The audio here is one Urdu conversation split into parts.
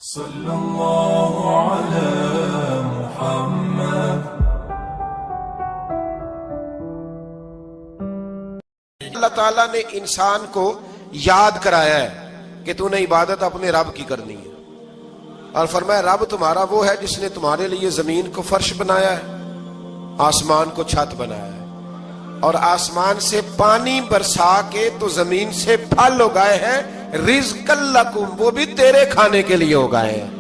صلی اللہ علی محمد۔ اللہ تعالیٰ نے انسان کو یاد کرایا ہے کہ تو نے عبادت اپنے رب کی کرنی ہے، اور فرمایا رب تمہارا وہ ہے جس نے تمہارے لیے زمین کو فرش بنایا ہے، آسمان کو چھت بنایا ہے، اور آسمان سے پانی برسا کے تو زمین سے پھل اگائے ہیں، رزق لکم، وہ بھی تیرے کھانے کے لیے اگائے ہیں۔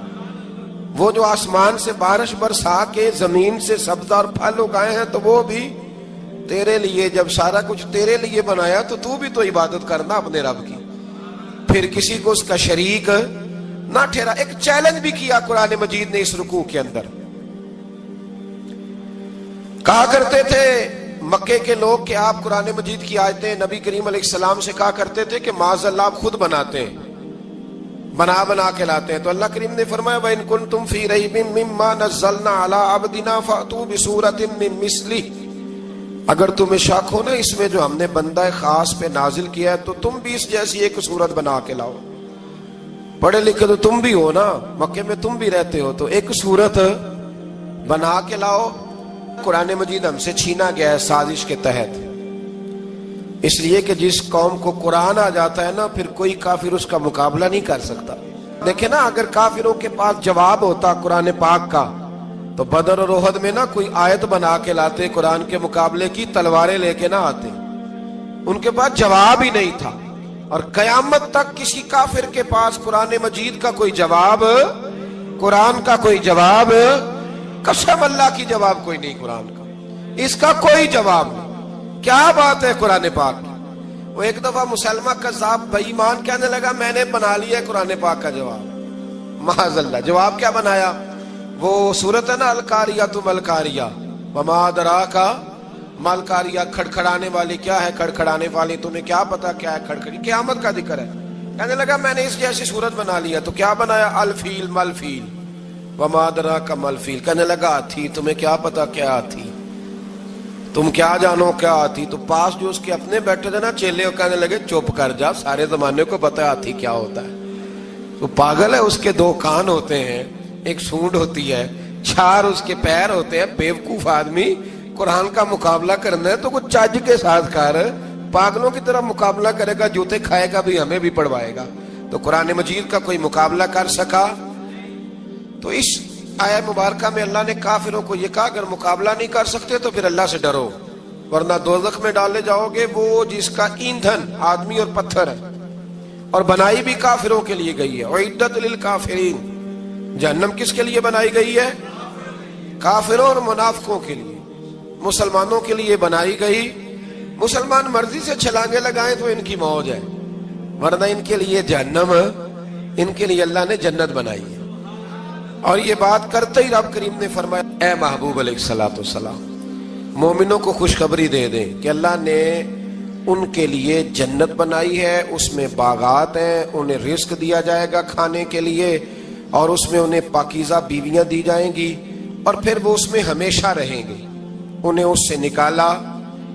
وہ جو آسمان سے بارش برسا کے زمین سے سبز اور پھل اگائے ہیں تو وہ بھی تیرے لیے۔ جب سارا کچھ تیرے لیے بنایا تو بھی تو عبادت کرنا اپنے رب کی، پھر کسی کو اس کا شریک نہ ٹھہرا۔ ایک چیلنج بھی کیا قرآن مجید نے اس رکوع کے اندر، کہا کرتے تھے مکے کے لوگ کہ آپ قرآن مجید کی آیتیں نبی کریم علیہ السلام سے کہا کرتے تھے کہ معاذ اللہ آپ خود بناتے ہیں، بنا کے لاتے ہیں۔ تو اللہ کریم نے فرمایا وَإِن كُنتُمْ فِي رَيْبٍ مِّمَّا نَزَّلْنَا عَلَىٰ عَبْدِنَا فَأْتُوا بِسُورَةٍ مِّن مِّثْلِهِ، اگر تمہیں شک ہو نا اس میں جو ہم نے بندہ خاص پہ نازل کیا ہے تو تم بھی اس جیسی ایک صورت بنا کے لاؤ۔ پڑھے لکھے تو تم بھی ہو نا، مکے میں تم بھی رہتے ہو، تو ایک صورت بنا کے لاؤ۔ قرآن مجید ہم سے چھینا گیا ہے سازش کے تحت، اس لیے کہ جس قوم کو قرآن آ جاتا ہے نا پھر کوئی کافر اس کا مقابلہ نہیں کر سکتا۔ دیکھیں نا، اگر کافروں کے پاس جواب ہوتا قرآن پاک کا تو بدر اور احد میں نا کوئی آیت بنا کے لاتے قرآن کے مقابلے کی، تلواریں لے کے نہ آتے، ان کے پاس جواب ہی نہیں تھا۔ اور قیامت تک کسی کافر کے پاس قرآن مجید کا کوئی جواب، قرآن کا کوئی جواب، قسم اللہ کی جواب کوئی نہیں، قرآن کا اس کا کوئی جواب نہیں۔ کیا بات ہے قرآن پاک کی۔ وہ ایک دفعہ مسلمہ کذاب بے ایمان کہنے لگا میں نے بنا لیا ہے قرآن پاک کا جواب، معاذ اللہ۔ جواب کیا بنایا؟ وہ سورت ہے نا القاریہ تو ملکاریہ، وما ادراک ملکاریہ، کھڑکھڑانے والی کیا ہے، کھڑکھڑانے والی تمہیں کیا پتا کیا ہے کھڑکھڑی، قیامت کا ذکر ہے۔ کہنے لگا میں نے اس جیسی صورت بنا لیا، تو کیا بنایا؟ الفیل ملفیل، وما ادراک ملفیل۔ کہنے لگا ہاتھی، تمہیں کیا پتا کیا ہاتھی، تم کیا جانو کیا ہاتھی۔ تو پاس جو اس کے اپنے بیٹھے تھے نا چیلے، وہ کہنے لگے چپ کر جا، سارے زمانے کو پتا ہے ہاتھی کیا ہوتا ہے۔ تو پاگل ہے، اس کے دو کان ہوتے ہیں، ایک سونڈ ہوتی ہے، چار اس کے پیر ہوتے ہیں۔ بیوقوف آدمی، قرآن کا مقابلہ کرنا ہے تو کچھ چج کے ساتھ کر، پاگلوں کی طرح مقابلہ کرے گا، جوتے کھائے گا بھی ہمیں بھی پڑھوائے گا۔ تو قرآن مجید کا کوئی مقابلہ کر سکا؟ تو اس آیہ مبارکہ میں اللہ نے کافروں کو یہ کہا اگر مقابلہ نہیں کر سکتے تو پھر اللہ سے ڈرو، ورنہ دوزخ میں ڈالے جاؤ گے، وہ جس کا ایندھن آدمی اور پتھر ہے، اور بنائی بھی کافروں کے لیے گئی ہے۔ اعدت للکافرین، جہنم کس کے لیے بنائی گئی ہے؟ کافروں اور منافقوں کے لیے۔ مسلمانوں کے لیے بنائی گئی، مسلمان مرضی سے چھلانگے لگائیں تو ان کی موج ہے، ورنہ ان کے لیے جہنم، ان کے لیے اللہ نے جنت بنائی ہے۔ اور یہ بات کرتے ہی رب کریم نے فرمایا اے محبوب علیہ السلام، مومنوں کو خوشخبری دے دیں کہ اللہ نے ان کے لیے جنت بنائی ہے، اس میں باغات ہیں، انہیں رزق دیا جائے گا کھانے کے لیے، اور اس میں انہیں پاکیزہ بیویاں دی جائیں گی، اور پھر وہ اس میں ہمیشہ رہیں گے، انہیں اس سے نکالا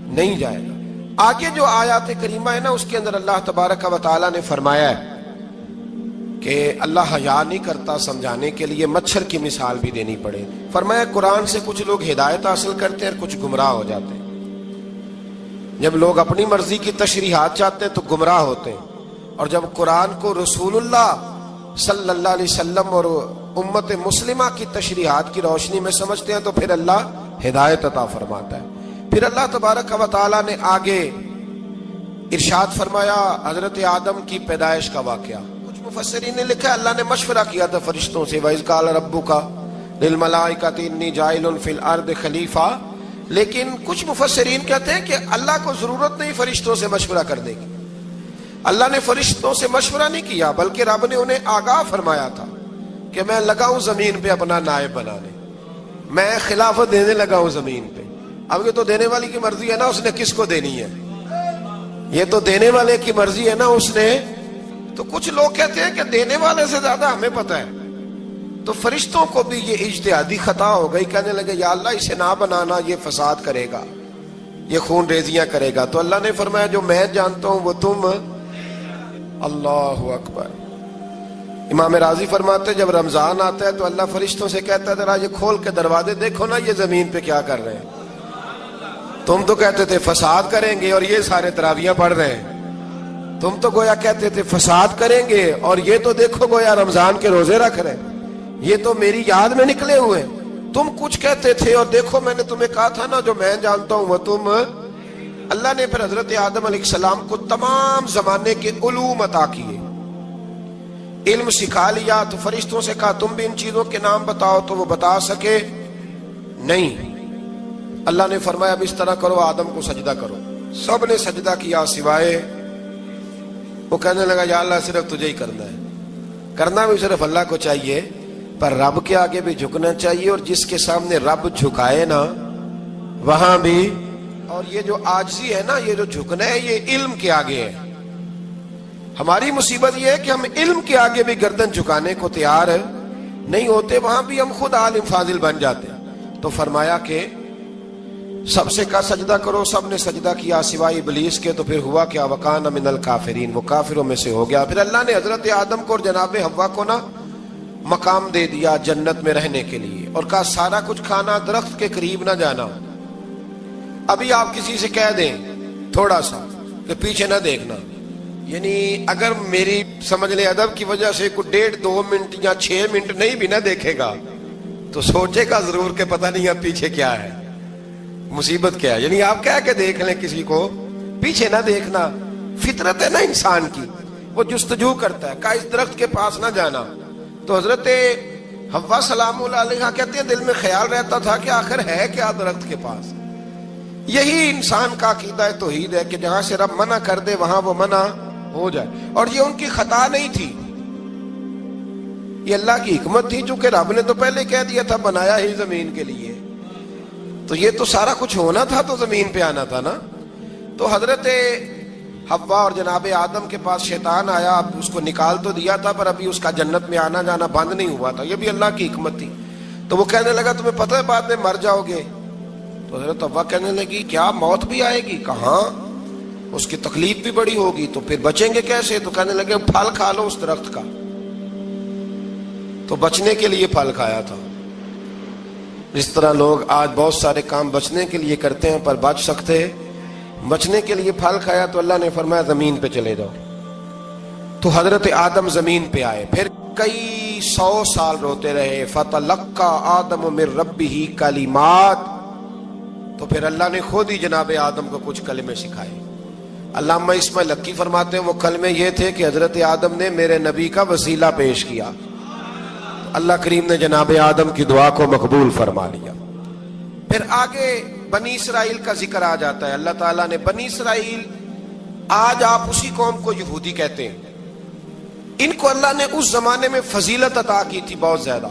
نہیں جائے گا۔ آگے جو آیات کریمہ ہے نا اس کے اندر اللہ تبارک و تعالیٰ نے فرمایا ہے کہ اللہ حیا نہیں کرتا سمجھانے کے لیے، مچھر کی مثال بھی دینی پڑے۔ فرمایا قرآن سے کچھ لوگ ہدایت حاصل کرتے ہیں اور کچھ گمراہ ہو جاتے ہیں۔ جب لوگ اپنی مرضی کی تشریحات چاہتے ہیں تو گمراہ ہوتے ہیں، اور جب قرآن کو رسول اللہ صلی اللہ علیہ وسلم اور امت مسلمہ کی تشریحات کی روشنی میں سمجھتے ہیں تو پھر اللہ ہدایت عطا فرماتا ہے۔ پھر اللہ تبارک و تعالیٰ نے آگے ارشاد فرمایا حضرت آدم کی پیدائش کا واقعہ۔ مفسرین نے لکھا ہے اللہ نے مشورہ کیا تھا فرشتوں سے، وَإِذْ قَالَ رَبُّكَ لِلْمَلَائِكَةِ إِنِّي جَاعِلٌ فِي الْأَرْضِ خَلِيفَةً، لیکن کچھ مفسرین کہتے ہیں کہ اللہ کو ضرورت نہیں فرشتوں سے مشورہ کرنے کی، اللہ نے فرشتوں سے مشورہ نہیں کیا، بلکہ رب نے انہیں آگاہ فرمایا تھا کہ میں لگا ہوں زمین پہ اپنا نائب بنانے، میں خلافت دینے لگا ہوں زمین پہ۔ اب یہ تو دینے والی کی مرضی ہے نا اس نے کس کو دینی ہے، یہ تو دینے والے کی مرضی ہے نا اس نے۔ تو کچھ لوگ کہتے ہیں کہ دینے والے سے زیادہ ہمیں پتہ ہے، تو فرشتوں کو بھی یہ اجتہادی خطا ہو گئی، کہنے لگے یا اللہ اسے نہ بنانا، یہ فساد کرے گا، یہ خون ریزیاں کرے گا۔ تو اللہ نے فرمایا جو میں جانتا ہوں وہ تم، اللہ اکبر، امام راضی فرماتے ہیں جب رمضان آتا ہے تو اللہ فرشتوں سے کہتا ہے ذرا یہ کھول کے دروازے دیکھو نا یہ زمین پہ کیا کر رہے ہیں. تم تو کہتے تھے فساد کریں گے اور یہ سارے تراویحاں پڑھ رہے ہیں. تم تو گویا کہتے تھے فساد کریں گے اور یہ تو دیکھو گویا رمضان کے روزے رکھ رہے ہیں. یہ تو میری یاد میں نکلے ہوئے. تم کچھ کہتے تھے اور دیکھو میں نے تمہیں کہا تھا نا جو میں جانتا ہوں وہ تم. اللہ نے پھر حضرت آدم علیہ السلام کو تمام زمانے کے علوم عطا کیے, علم سکھا لیا. تو فرشتوں سے کہا تم بھی ان چیزوں کے نام بتاؤ, تو وہ بتا سکے نہیں. اللہ نے فرمایا اب اس طرح کرو آدم کو سجدہ کرو. سب نے سجدہ کیا سوائے وہ. کہنے لگا یا اللہ صرف تجھے ہی کرنا ہے. کرنا بھی صرف اللہ کو چاہیے پر رب کے آگے بھی جھکنا چاہیے, اور جس کے سامنے رب جھکائے نا وہاں بھی. اور یہ جو عاجزی ہے نا, یہ جو جھکنا ہے یہ علم کے آگے ہے. ہماری مصیبت یہ ہے کہ ہم علم کے آگے بھی گردن جھکانے کو تیار نہیں ہوتے, وہاں بھی ہم خود عالم فاضل بن جاتے. تو فرمایا کہ سب سے کہا سجدہ کرو. سب نے سجدہ کیا سوائے ابلیس کے. تو پھر ہوا کیا وکان من الکافرین, وہ کافروں میں سے ہو گیا. پھر اللہ نے حضرت آدم کو اور جناب حوا کو نا مقام دے دیا جنت میں رہنے کے لیے, اور کہا سارا کچھ کھانا, درخت کے قریب نہ جانا. ابھی آپ کسی سے کہہ دیں تھوڑا سا کہ پیچھے نہ دیکھنا, یعنی اگر میری سمجھ لیں ادب کی وجہ سے کوئی 1.5-2 منٹ یا 6 منٹ نہیں بھی نہ دیکھے گا تو سوچے گا ضرور کہ پتہ نہیں اب پیچھے کیا ہے, مصیبت کیا ہے. یعنی آپ کہہ کے دیکھ لیں کسی کو پیچھے نہ دیکھنا. فطرت ہے نا انسان کی, وہ جستجو کرتا ہے. کہا اس درخت کے پاس نہ جانا. تو حضرت حوا سلام اللہ علیہ کہتے ہیں دل میں خیال رہتا تھا کہ آخر ہے کیا درخت کے پاس. یہی انسان کا عقیدہ توحید ہے کہ جہاں سے رب منع کر دے وہاں وہ منع ہو جائے. اور یہ ان کی خطا نہیں تھی, یہ اللہ کی حکمت تھی, چونکہ رب نے تو پہلے کہہ دیا تھا بنایا ہی زمین کے لیے, تو یہ تو سارا کچھ ہونا تھا تو زمین پہ آنا تھا نا. تو حضرت حوا اور جناب آدم کے پاس شیطان آیا, اب اس کو نکال تو دیا تھا پر ابھی اس کا جنت میں آنا جانا بند نہیں ہوا تھا. یہ بھی اللہ کی حکمت تھی. تو وہ کہنے لگا تمہیں پتہ ہے بعد میں مر جاؤ گے. تو حضرت حوا کہنے لگی کیا موت بھی آئے گی؟ کہاں, اس کی تکلیف بھی بڑی ہوگی, تو پھر بچیں گے کیسے؟ تو کہنے لگے پھل کھا لو اس درخت کا. تو بچنے کے لیے پھل کھایا تھا. اس طرح لوگ آج بہت سارے کام بچنے کے لیے کرتے ہیں پر بچ سکتے, بچنے کے لیے پھل کھایا. تو اللہ نے فرمایا زمین پہ چلے جاؤ. تو حضرت آدم زمین پہ آئے, پھر کئی 100 سال روتے رہے. فتلقى آدم من ربہ کلمات, تو پھر اللہ نے خود ہی جناب آدم کو کچھ کلمے سکھائے. علامہ اسماعیل حقی فرماتے ہیں وہ کلمے یہ تھے کہ حضرت آدم نے میرے نبی کا وسیلہ پیش کیا, اللہ کریم نے جناب آدم کی دعا کو مقبول فرما لیا. پھر آگے بنی اسرائیل کا ذکر آ جاتا ہے. اللہ تعالیٰ نے بنی اسرائیل, آج آپ اسی قوم کو یہودی کہتے ہیں, ان کو اللہ نے اس زمانے میں فضیلت عطا کی تھی بہت زیادہ.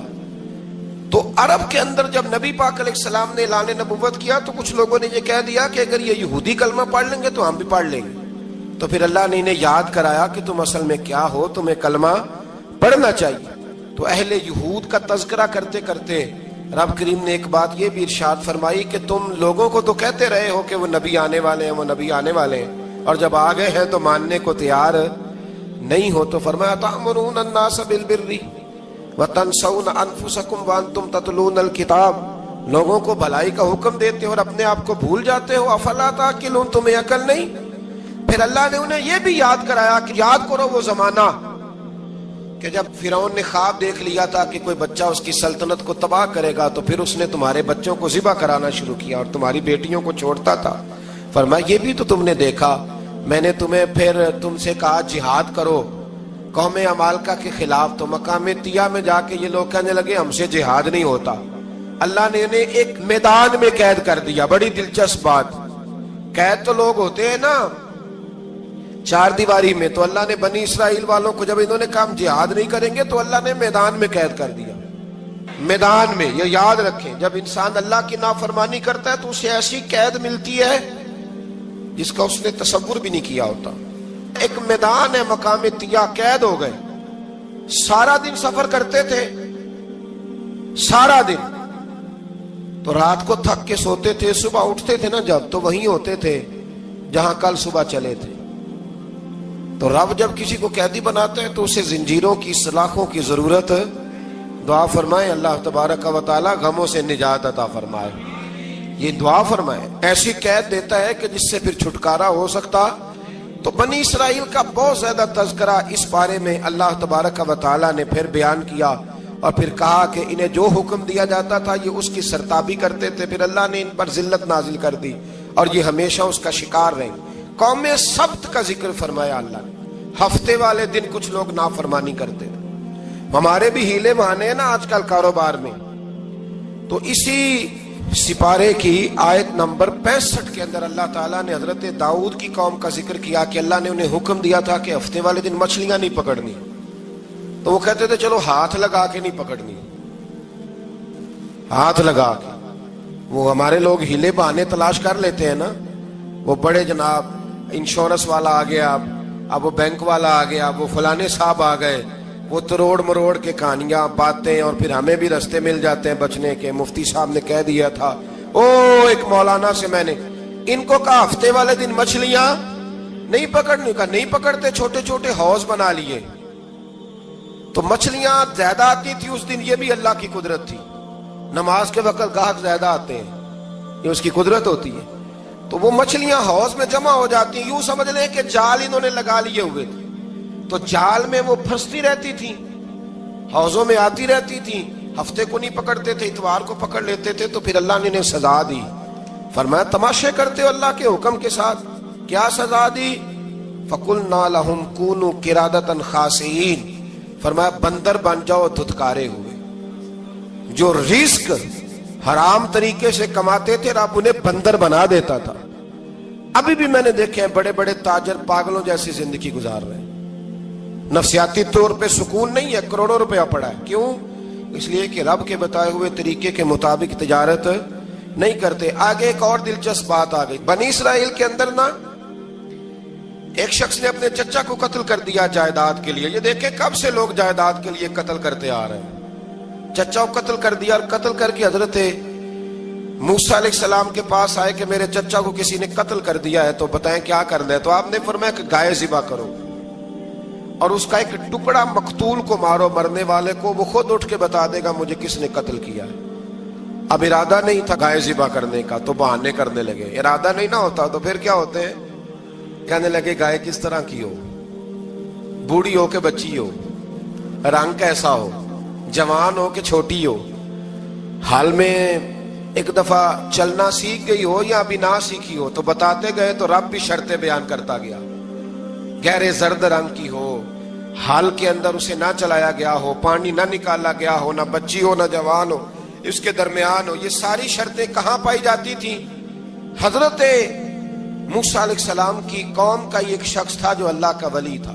تو عرب کے اندر جب نبی پاک علیہ السلام نے اعلان نبوت کیا تو کچھ لوگوں نے یہ کہہ دیا کہ اگر یہ یہودی کلمہ پڑھ لیں گے تو ہم بھی پڑھ لیں گے. تو پھر اللہ نے انہیں یاد کرایا کہ تم اصل میں کیا ہو, تمہیں کلمہ پڑھنا چاہیے. تو اہل یہود کا تذکرہ کرتے کرتے رب کریم نے ایک بات یہ بھی ارشاد فرمائی کہ تم لوگوں کو تو کہتے رہے ہو کہ وہ نبی آنے والے ہیں, وہ نبی آنے والے ہیں, اور جب آ گئے ہیں تو ماننے کو تیار نہیں ہو. تو فرمایا تأمرون الناس بالبر وتنسون انفسکم وانتم تتلون الکتاب, لوگوں کو بھلائی کا حکم دیتے ہو اور اپنے آپ کو بھول جاتے ہو. افلا تعقلون, تمہیں عقل نہیں؟ پھر اللہ نے انہیں یہ بھی یاد کرایا کہ یاد کرو وہ زمانہ کہ جب فرعون نے خواب دیکھ لیا تھا کہ کوئی بچہ اس کی سلطنت کو تباہ کرے گا, تو پھر اس نے تمہارے بچوں کو ذبح کرانا شروع کیا اور تمہاری بیٹیوں کو چھوڑتا تھا. فرمایا یہ بھی تو تم نے دیکھا, میں نے تمہیں پھر تم سے کہا جہاد کرو قوم عمالقہ کے خلاف, تو مقام طیہ میں جا کے یہ لوگ کہنے لگے ہم سے جہاد نہیں ہوتا. اللہ نے انہیں ایک میدان میں قید کر دیا. بڑی دلچسپ بات, قید تو لوگ ہوتے ہیں نا چار دیواری میں, تو اللہ نے بنی اسرائیل والوں کو جب انہوں نے کہا ہم جہاد نہیں کریں گے تو اللہ نے میدان میں قید کر دیا. میدان میں, یہ یاد رکھیں, جب انسان اللہ کی نافرمانی کرتا ہے تو اسے ایسی قید ملتی ہے جس کا اس نے تصور بھی نہیں کیا ہوتا. ایک میدان ہے مقام طیہ, قید ہو گئے. سارا دن سفر کرتے تھے, سارا دن, تو رات کو تھک کے سوتے تھے, صبح اٹھتے تھے نا جب, تو وہیں ہوتے تھے جہاں کل صبح چلے تھے. تو رب جب کسی کو قیدی بناتا ہے تو اسے زنجیروں کی سلاخوں کی ضرورت، دعا فرمائے اللہ تبارک و تعالی غموں سے نجات عطا فرمائے، یہ دعا فرمائے۔ ایسی قید دیتا ہے کہ جس سے پھر چھٹکارا ہو سکتا۔ تو بنی اسرائیل کا بہت زیادہ تذکرہ اس بارے میں اللہ تبارک و تعالی نے پھر بیان کیا، اور پھر کہا کہ انہیں جو حکم دیا جاتا تھا یہ اس کی سرتابی کرتے تھے، پھر اللہ نے ان پر ذلت نازل کر دی اور یہ ہمیشہ اس کا شکار رہے۔ قوم سبت کا ذکر فرمایا اللہ نے، ہفتے والے دن کچھ لوگ نافرمانی کرتے تھے۔ ہمارے بھی ہیلے بہانے ہیں نا آج کل کاروبار میں، تو اسی سپارے کی آیت نمبر 65 کے اندر اللہ تعالیٰ نے حضرت داؤد کی قوم کا ذکر کیا کہ اللہ نے انہیں حکم دیا تھا کہ ہفتے والے دن مچھلیاں نہیں پکڑنی، تو وہ کہتے تھے چلو ہاتھ لگا کے نہیں پکڑنی، ہاتھ لگا کے۔ وہ ہمارے لوگ ہیلے بہانے تلاش کر لیتے ہیں نا، وہ بڑے جناب انشورنس والا آ گیا، اب وہ بینک والا آ گیا، وہ فلانے صاحب آ گئے، وہ تروڑ مروڑ کے کہانیاں باتیں، اور پھر ہمیں بھی رستے مل جاتے ہیں بچنے کے۔ مفتی صاحب نے کہہ دیا تھا، ایک مولانا سے میں نے ان کو کہا ہفتے والے دن مچھلیاں نہیں پکڑنے کا، نہیں پکڑتے، چھوٹے چھوٹے حوض بنا لیے تو مچھلیاں زیادہ آتی تھی اس دن۔ یہ بھی اللہ کی قدرت تھی، نماز کے وقت گاہک زیادہ آتے ہیں، یہ اس کی قدرت ہوتی ہے۔ تو وہ مچھلیاں حوض میں جمع ہو جاتی ہیں، یوں سمجھ لیں کہ جال انہوں نے لگا لیے ہوئے تھے، تو جال میں وہ پھنستی رہتی تھی، حوضوں میں آتی رہتی تھی۔ ہفتے کو نہیں پکڑتے تھے، اتوار کو پکڑ لیتے تھے، تو پھر اللہ نے انہیں سزا دی۔ فرمایا تماشے کرتے ہو اللہ کے حکم کے ساتھ، کیا سزا دی؟ فَقُلْنَا لَهُمْ كُونُوا قِرَادَةً خَاسِئِينَ، فرمایا بندر بن جاؤ دھتکارے ہوئے۔ جو رزق حرام طریقے سے کماتے تھے رب انہیں بندر بنا دیتا تھا۔ ابھی بھی میں نے دیکھے ہیں بڑے بڑے تاجر پاگلوں جیسی زندگی گزار رہے ہیں، نفسیاتی طور پہ سکون نہیں ہے، کروڑوں روپیہ پڑا ہے۔ کیوں؟ اس لیے کہ رب کے بتائے ہوئے طریقے کے مطابق تجارت نہیں کرتے۔ آگے ایک اور دلچسپ بات آ گئی، بنی اسرائیل کے اندر نا ایک شخص نے اپنے چچا کو قتل کر دیا جائیداد کے لیے۔ یہ دیکھیں کب سے لوگ جائیداد کے لیے قتل کرتے آ رہے ہیں۔ چچا کو قتل کر دیا، اور قتل کر کے حضرت موسیٰ علیہ السلام کے پاس آئے کہ میرے چچا کو کسی نے قتل کر دیا ہے، تو بتائیں کیا کرنا ہے؟ تو آپ نے فرمایا کہ گائے ذبح کرو، اور اس کا ایک ٹکڑا مقتول کو مارو، مرنے والے کو، وہ خود اٹھ کے بتا دے گا مجھے کس نے قتل کیا ہے۔ اب ارادہ نہیں تھا گائے ذبح کرنے کا تو بہانے کرنے لگے۔ ارادہ نہیں نہ ہوتا تو پھر کیا ہوتے ہیں؟ کہنے لگے گائے کس طرح کی ہو، بوڑھی ہو کہ بچی ہو، رنگ کیسا ہو، جوان ہو کہ چھوٹی ہو، حال میں ایک دفعہ چلنا سیکھ گئی ہو یا ابھی نہ سیکھی ہو، تو بتاتے گئے تو رب بھی شرطیں بیان کرتا گیا۔ گہرے زرد رنگ کی ہو، حال کے اندر اسے نہ چلایا گیا ہو، پانی نہ نکالا گیا ہو، نہ بچی ہو نہ جوان ہو، اس کے درمیان ہو۔ یہ ساری شرطیں کہاں پائی جاتی تھی؟ حضرت موسیٰ علیہ السلام کی قوم کا ایک شخص تھا جو اللہ کا ولی تھا،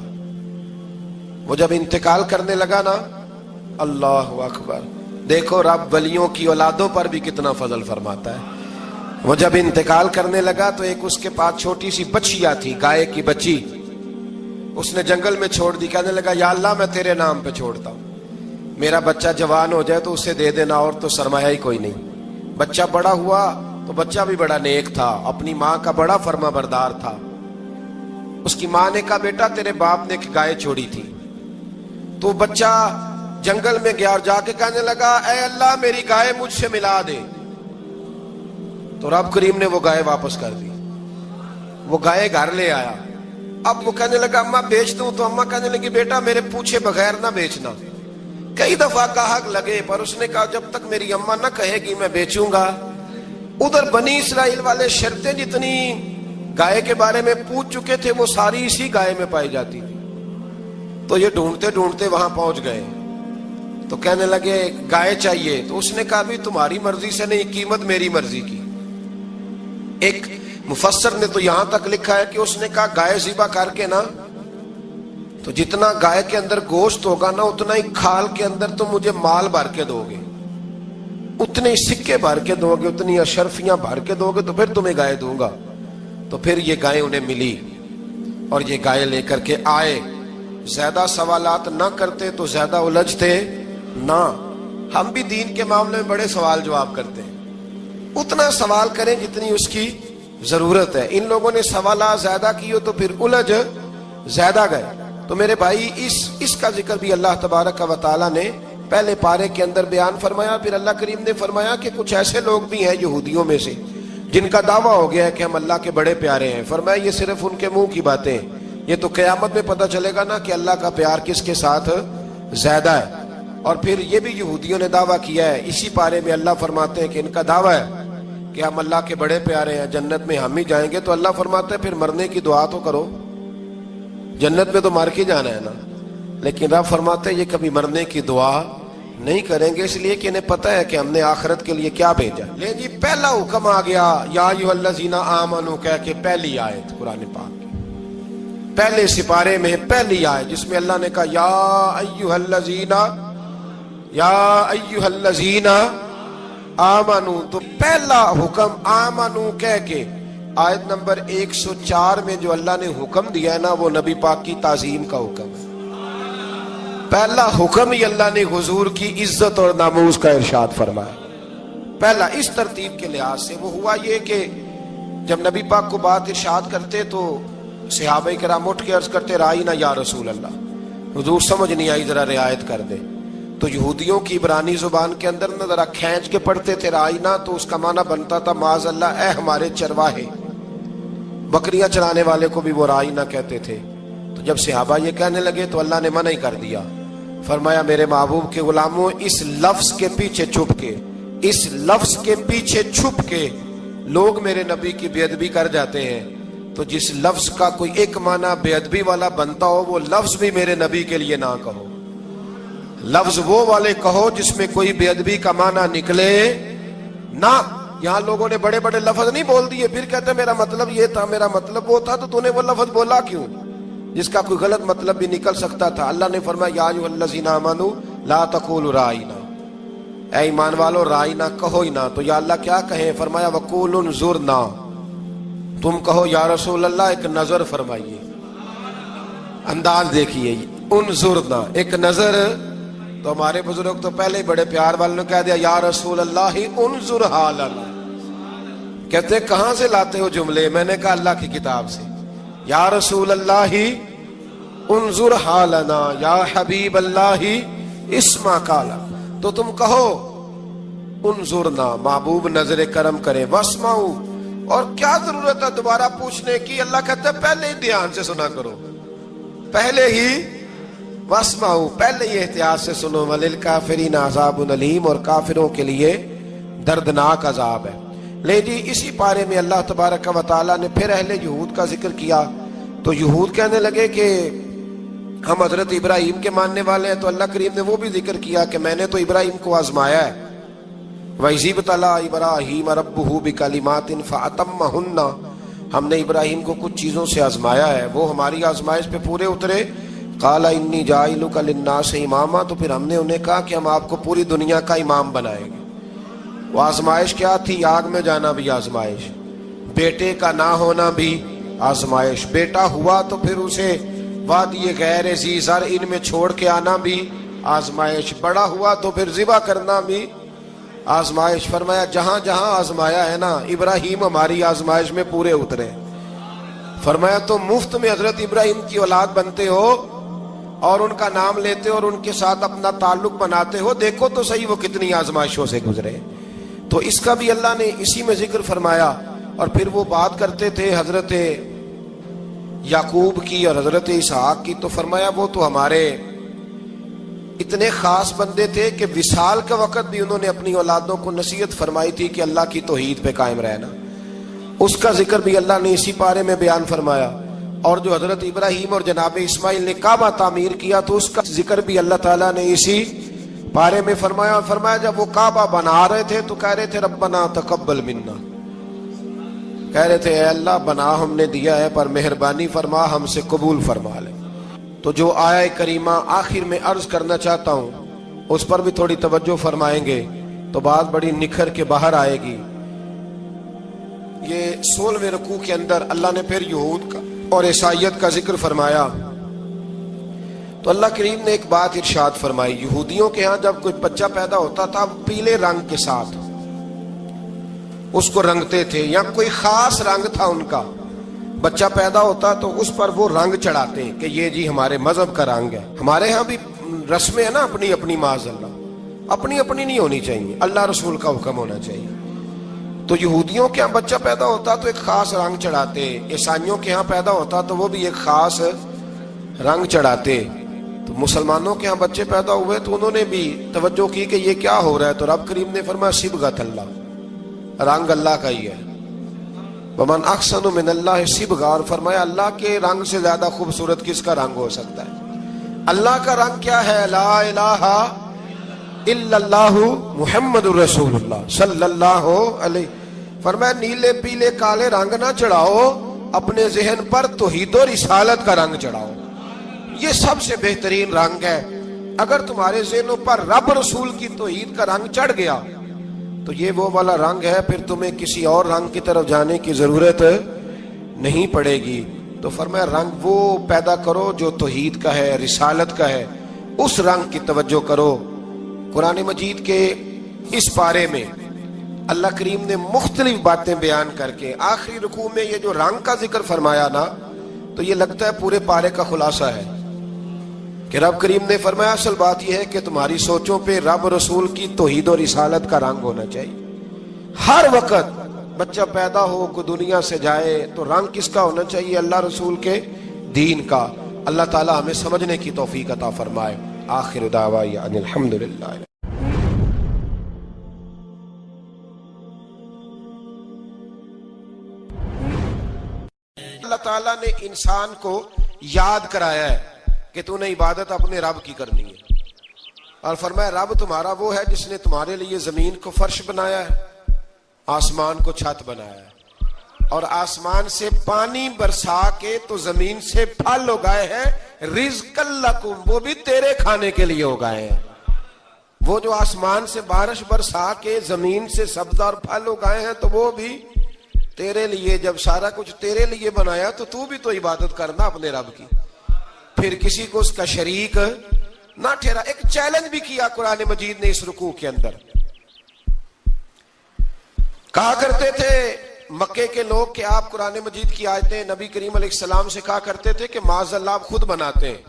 وہ جب انتقال کرنے لگا نا، اللہ اکبر، دیکھو رب ولیوں کی اولادوں پر بھی کتنا فضل فرماتا ہے۔ وہ جب انتقال کرنے لگا تو ایک اس کے پاس چھوٹی سی بچیا تھی، گائے کی بچی، اس نے جنگل میں چھوڑ دی۔ کہنے لگا یا اللہ میں تیرے نام پہ چھوڑتا ہوں، میرا بچہ جوان ہو جائے تو اسے دے دینا، اور تو سرمایہ ہی کوئی نہیں۔ بچہ بڑا ہوا تو بچہ بھی بڑا نیک تھا، اپنی ماں کا بڑا فرما بردار تھا۔ اس کی ماں نے کہا بیٹا تیرے باپ نے ایک گائے چھوڑی تھی، تو بچہ جنگل میں گیا اور جا کے کہنے لگا اے اللہ میری گائے مجھ سے ملا دے، تو رب کریم نے وہ گائے واپس کر دی۔ وہ گائے گھر لے آیا، اب وہ کہنے لگا اماں بیچ دوں، تو اماں کہنے لگی بیٹا میرے پوچھے بغیر نہ بیچنا۔ کئی دفعہ گاہک لگے پر اس نے کہا جب تک میری اماں نہ کہے گی میں بیچوں گا۔ ادھر بنی اسرائیل والے شرطیں جتنی گائے کے بارے میں پوچھ چکے تھے وہ ساری اسی گائے میں پائی جاتی تھی، تو یہ ڈھونڈتے ڈھونڈتے وہاں پہنچ گئے، تو کہنے لگے گائے چاہیے، تو اس نے کہا بھی تمہاری مرضی سے نہیں، قیمت میری مرضی کی۔ ایک مفسر نے تو یہاں تک لکھا ہے کہ اس نے کہا گائے ذبح کر کے نا، تو جتنا گائے کے اندر گوشت ہوگا نا اتنا ہی کھال کے اندر تم مجھے مال بھر کے دو گے، اتنے سکے بھر کے دو گے، اتنی اشرفیاں بھر کے دو گے تو پھر تمہیں گائے دوں گا۔ تو پھر یہ گائے انہیں ملی اور یہ گائے لے کر کے آئے۔ زیادہ سوالات نہ کرتے تو زیادہ الجھتے نہ۔ ہم بھی دین کے معاملے میں بڑے سوال جواب کرتے ہیں، اتنا سوال کریں جتنی اس کی ضرورت ہے۔ ان لوگوں نے سوالات زیادہ کیے تو پھر الجھ زیادہ گئے. تو میرے بھائی اس کا ذکر بھی اللہ تبارک و تعالیٰ نے پہلے پارے کے اندر بیان فرمایا. پھر اللہ کریم نے فرمایا کہ کچھ ایسے لوگ بھی ہیں یہودیوں میں سے جن کا دعویٰ ہو گیا ہے کہ ہم اللہ کے بڑے پیارے ہیں. فرمایا یہ صرف ان کے منہ کی باتیں ہیں, یہ تو قیامت میں پتہ چلے گا نا کہ اللہ کا پیار کس کے ساتھ زیادہ ہے. اور پھر یہ بھی یہودیوں نے دعویٰ کیا ہے, اسی پارے میں اللہ فرماتے ہیں کہ ان کا دعویٰ ہے کہ ہم اللہ کے بڑے پیارے ہیں, جنت میں ہم ہی جائیں گے. تو اللہ فرماتے ہیں پھر مرنے کی دعا تو کرو, جنت میں تو مر کے جانا ہے نا. لیکن رب فرماتے ہیں یہ کبھی مرنے کی دعا نہیں کریں گے, اس لیے کہ انہیں پتہ ہے کہ ہم نے آخرت کے لیے کیا بھیجا. لے جی پہلا حکم آ گیا یا ایھا الذین آمنوا کہہ کے, پہلی آیت قرآن پاک کی پہلے سپارے میں پہلی آیت جس میں اللہ نے کہا یا ایھا الذین آمنوا. تو پہلا حکم آمنوا کہہ کے آیت نمبر 104 میں جو اللہ نے حکم دیا ہے نا وہ نبی پاک کی تعظیم کا حکم ہے. پہلا حکم ہی اللہ نے حضور کی عزت اور ناموس کا ارشاد فرمایا. پہلا اس ترتیب کے لحاظ سے وہ ہوا یہ کہ جب نبی پاک کو بات ارشاد کرتے تو صحابہ کرام اٹھ کے عرض کرتے رائینا یا رسول اللہ, حضور سمجھ نہیں آئی ذرا رعایت کر دے. تو یہودیوں کی عبرانی زبان کے اندر نہ ذرا کھینچ کے پڑھتے تھے رائینا, تو اس کا معنی بنتا تھا معاذ اللہ اے ہمارے چرواہے. بکریاں چرانے والے کو بھی وہ رائینا کہتے تھے. تو جب صحابہ یہ کہنے لگے تو اللہ نے منع ہی کر دیا. فرمایا میرے محبوب کے غلاموں, اس لفظ کے پیچھے چھپ کے, اس لفظ کے پیچھے چھپ کے لوگ میرے نبی کی بے ادبی کر جاتے ہیں. تو جس لفظ کا کوئی ایک معنی بے ادبی والا بنتا ہو وہ لفظ بھی میرے نبی کے لیے نہ کہو. لفظ وہ والے کہو جس میں کوئی بے ادبی کا معنی نکلے نہ. یہاں لوگوں نے بڑے بڑے لفظ نہیں بول دیے, پھر کہتے میرا مطلب یہ تھا, میرا مطلب وہ تھا. تو تو نے وہ لفظ بولا کیوں جس کا کوئی غلط مطلب بھی نکل سکتا تھا؟ اللہ نے فرمایا یا ایھا الذین آمنوا لا تقولوا رائینا, اے ایمان والو رائینا کہو ہی نہ. تو یا اللہ کیا کہیں؟ فرمایا وقولوا انظرنا, تم کہو یا رسول اللہ ایک نظر فرمائیے. انداز دیکھیے, انظرنا ایک نظر. تو ہمارے بزرگ تو پہلے بڑے پیار والوں نے کہہ دیا یا رسول اللہ انظر حالنا. کہتے کہاں سے لاتے ہو جملے؟ میں نے کہا اللہ کی کتاب سے. یا رسول اللہ انظر حالنا, یا حبیب اللہ اسمع قالا. تو تم کہو انظرنا, محبوب نظر کرم کرے, واسمعوا, اور کیا ضرورت ہے دوبارہ پوچھنے کی؟ اللہ کہتا ہے پہلے ہی دھیان سے سنا کرو, پہلے ہی واسمعوا, پہلے ہی احتیاط سے سنو. وللکافرین عذاب علیم, اور کافروں کے لیے دردناک عذاب ہے. لے جی اسی پارے میں اللہ تبارک و تعالیٰ نے پھر اہل یہود کا ذکر کیا. تو یہود کہنے لگے کہ ہم حضرت ابراہیم کے ماننے والے ہیں. تو اللہ کریم نے وہ بھی ذکر کیا کہ میں نے تو ابراہیم کو آزمایا ہے. وَإِذِ ابْتَلَىٰ إِبْرَاهِيمَ رَبُّهُ بِكَلِمَاتٍ فَأَتَمَّهُنَّ, ہم نے ابراہیم کو کچھ چیزوں سے آزمایا ہے, وہ ہماری آزمائش پہ پورے اترے. قَالَ إِنِّي جَاعِلُكَ لِلنَّاسِ إِمَامًا, تو پھر ہم نے انہیں کہا کہ ہم آپ کو پوری دنیا کا امام بنائیں گے. وہ آزمائش کیا تھی؟ آگ میں جانا بھی آزمائش, بیٹے کا نہ ہونا بھی آزمائش, بیٹا ہوا تو پھر اسے وادی غیر ذی زرع ان میں چھوڑ کے آنا بھی آزمائش, بڑا ہوا تو پھر ذبح کرنا بھی آزمائش. فرمایا جہاں جہاں آزمایا ہے نا ابراہیم ہماری آزمائش میں پورے اترے. فرمایا تو مفت میں حضرت ابراہیم کی اولاد بنتے ہو اور ان کا نام لیتے ہو اور ان کے ساتھ اپنا تعلق بناتے ہو, دیکھو تو صحیح وہ کتنی آزمائشوں سے گزرے. تو اس کا بھی اللہ نے اسی میں ذکر فرمایا. اور پھر وہ بات کرتے تھے حضرت یعقوب کی اور حضرت اسحاق کی. تو فرمایا وہ تو ہمارے اتنے خاص بندے تھے کہ وصال کے وقت بھی انہوں نے اپنی اولادوں کو نصیحت فرمائی تھی کہ اللہ کی توحید پہ قائم رہنا. اس کا ذکر بھی اللہ نے اسی پارے میں بیان فرمایا. اور جو حضرت ابراہیم اور جناب اسماعیل نے کعبہ تعمیر کیا تو اس کا ذکر بھی اللہ تعالیٰ نے اسی پارے میں فرمایا. فرمایا جب وہ کعبہ بنا رہے تھے تو کہہ رہے تھے ربنا تقبل منا, کہہ رہے تھے اے اللہ بنا ہم نے دیا ہے پر مہربانی فرما ہم سے قبول فرما لے. تو جو آیہ کریمہ آخر میں عرض کرنا چاہتا ہوں اس پر بھی تھوڑی توجہ فرمائیں گے تو بات بڑی نکھر کے باہر آئے گی. یہ 16ویں رکوع کے اندر اللہ نے پھر یہود کا اور عیسائیت کا ذکر فرمایا. تو اللہ کریم نے ایک بات ارشاد فرمائی. یہودیوں کے ہاں جب کوئی بچہ پیدا ہوتا تھا پیلے رنگ کے ساتھ اس کو رنگتے تھے, یا کوئی خاص رنگ تھا ان کا. بچہ پیدا ہوتا تو اس پر وہ رنگ چڑھاتے ہیں کہ یہ جی ہمارے مذہب کا رنگ ہے. ہمارے ہاں بھی رسمیں ہیں نا اپنی اپنی، معاذ اللہ اپنی اپنی نہیں ہونی چاہیے، اللہ رسول کا حکم ہونا چاہیے. تو یہودیوں کے ہاں بچہ پیدا ہوتا تو ایک خاص رنگ چڑھاتے، عیسائیوں کے ہاں پیدا ہوتا تو وہ بھی ایک خاص رنگ چڑھاتے. تو مسلمانوں کے ہاں بچے پیدا ہوئے تو انہوں نے بھی توجہ کی کہ یہ کیا ہو رہا ہے، تو رب کریم نے فرمایا صبغۃ اللہ، رنگ اللہ کا ہی ہے. ومن احسن من اللہ صبغہ، اور فرمایا اللہ کے رنگ سے زیادہ خوبصورت کس کا رنگ ہو سکتا ہے. اللہ کا رنگ کیا ہے؟ لا الہ الا اللہ محمد الرسول اللہ صلی اللہ علیہ. فرمایا نیلے پیلے کالے رنگ نہ چڑھاؤ، اپنے ذہن پر توحید و رسالت کا رنگ چڑھاؤ. یہ سب سے بہترین رنگ ہے. اگر تمہارے ذہنوں پر رب رسول کی توحید کا رنگ چڑھ گیا تو یہ وہ والا رنگ ہے، پھر تمہیں کسی اور رنگ کی طرف جانے کی ضرورت نہیں پڑے گی. تو فرمایا رنگ وہ پیدا کرو جو توحید کا ہے، رسالت کا ہے، اس رنگ کی توجہ کرو. قرآن مجید کے اس پارے میں اللہ کریم نے مختلف باتیں بیان کر کے آخری رکوع میں یہ جو رنگ کا ذکر فرمایا نا، تو یہ لگتا ہے پورے پارے کا خلاصہ ہے کہ رب کریم نے فرمایا اصل بات یہ ہے کہ تمہاری سوچوں پہ رب رسول کی توحید و رسالت کا رنگ ہونا چاہیے. ہر وقت بچہ پیدا ہو کو دنیا سے جائے تو رنگ کس کا ہونا چاہیے؟ اللہ رسول کے دین کا. اللہ تعالی ہمیں سمجھنے کی توفیق عطا فرمائے. آخر دعوانا ان الحمدللہ. اللہ تعالیٰ نے انسان کو یاد کرایا ہے کہ تو نے عبادت اپنے رب کی کرنی ہے، اور فرمایا رب تمہارا وہ ہے جس نے تمہارے لیے زمین کو فرش بنایا ہے، آسمان کو چھت بنایا ہے، اور آسمان سے پانی برسا کے تو زمین سے پھل اگائے ہیں، رزق لکم، وہ بھی تیرے کھانے کے لیے اگائے ہیں. وہ جو آسمان سے بارش برسا کے زمین سے سبز اور پھل اگائے ہیں تو وہ بھی تیرے لیے. جب سارا کچھ تیرے لیے بنایا تو بھی تو عبادت کرنا اپنے رب کی، پھر کسی کو اس کا شریک نہ ٹھہرا. ایک چیلنج بھی کیا قرآن مجید نے اس رکوع کے اندر. کہا کرتے تھے مکے کے لوگ کہ آپ قرآن مجید کی آیتیں نبی کریم علیہ السلام سے کہا کرتے تھے کہ معاذ اللہ آپ خود بناتے ہیں،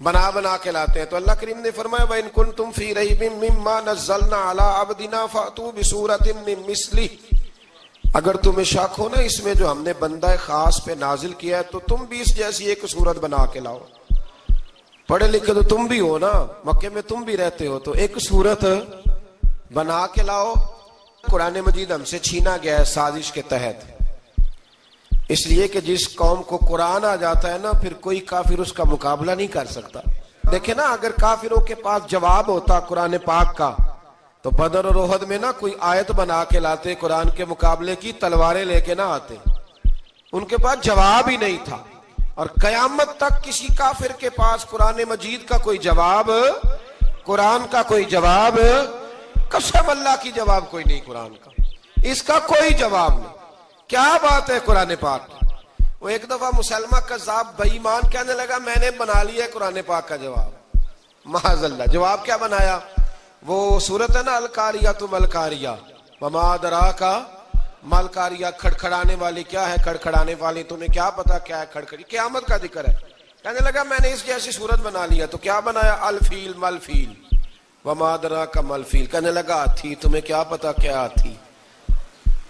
بنا کے لاتے ہیں. تو اللہ کریم نے فرمایا وَإِن كُنتُمْ فِي رَيْبٍ مِّمَّا نَزَّلْنَا عَلَىٰ عَبْدِنَا فَأْتُوا بِسُورَةٍ مِّن مِّثْلِهِ، اگر تمہیں شک ہو نا اس میں جو ہم نے بندہ خاص پہ نازل کیا ہے تو تم بھی اس جیسی ایک صورت بنا کے لاؤ. پڑھے لکھے تو تم بھی ہو نا، مکے میں تم بھی رہتے ہو، تو ایک صورت بنا کے لاؤ. قرآن مجید ہم سے چھینا گیا ہے سازش کے تحت، اس لیے کہ جس قوم کو قرآن آ جاتا ہے نا پھر کوئی کافر اس کا مقابلہ نہیں کر سکتا. دیکھیں نا اگر کافروں کے پاس جواب ہوتا قرآن پاک کا تو بدر اور احد میں نا کوئی آیت بنا کے لاتے قرآن کے مقابلے کی، تلواریں لے کے نہ آتے. ان کے پاس جواب ہی نہیں تھا، اور قیامت تک کسی کافر کے پاس قرآن مجید کا کوئی جواب، قرآن کا کوئی جواب، قسم اللہ کی جواب کوئی نہیں قرآن کا، اس کا کوئی جواب نہیں. کیا بات ہے قرآن پاک کی. وہ ایک دفعہ مسلمہ کذاب بے ایمان کہنے لگا میں نے بنا لیا ہے قرآن پاک کا جواب. معاذ اللہ. جواب کیا بنایا؟ وہ صورت ہے نا القاریۃ ملقاریہ، وما ادراک ملقاریہ، کھڑکھڑانے والی. کیا ہے کھڑکھڑانے والی؟ تمہیں کیا پتا کیا ہے کھڑکھڑی؟ قیامت کا ذکر ہے. کہنے لگا میں نے اس جیسی صورت بنا لیا. تو کیا بنایا؟ الفیل ملفیل، وما ادراک ملفیل. کہنے لگا ہاتھی، تمہیں کیا پتا کیا ہاتھی،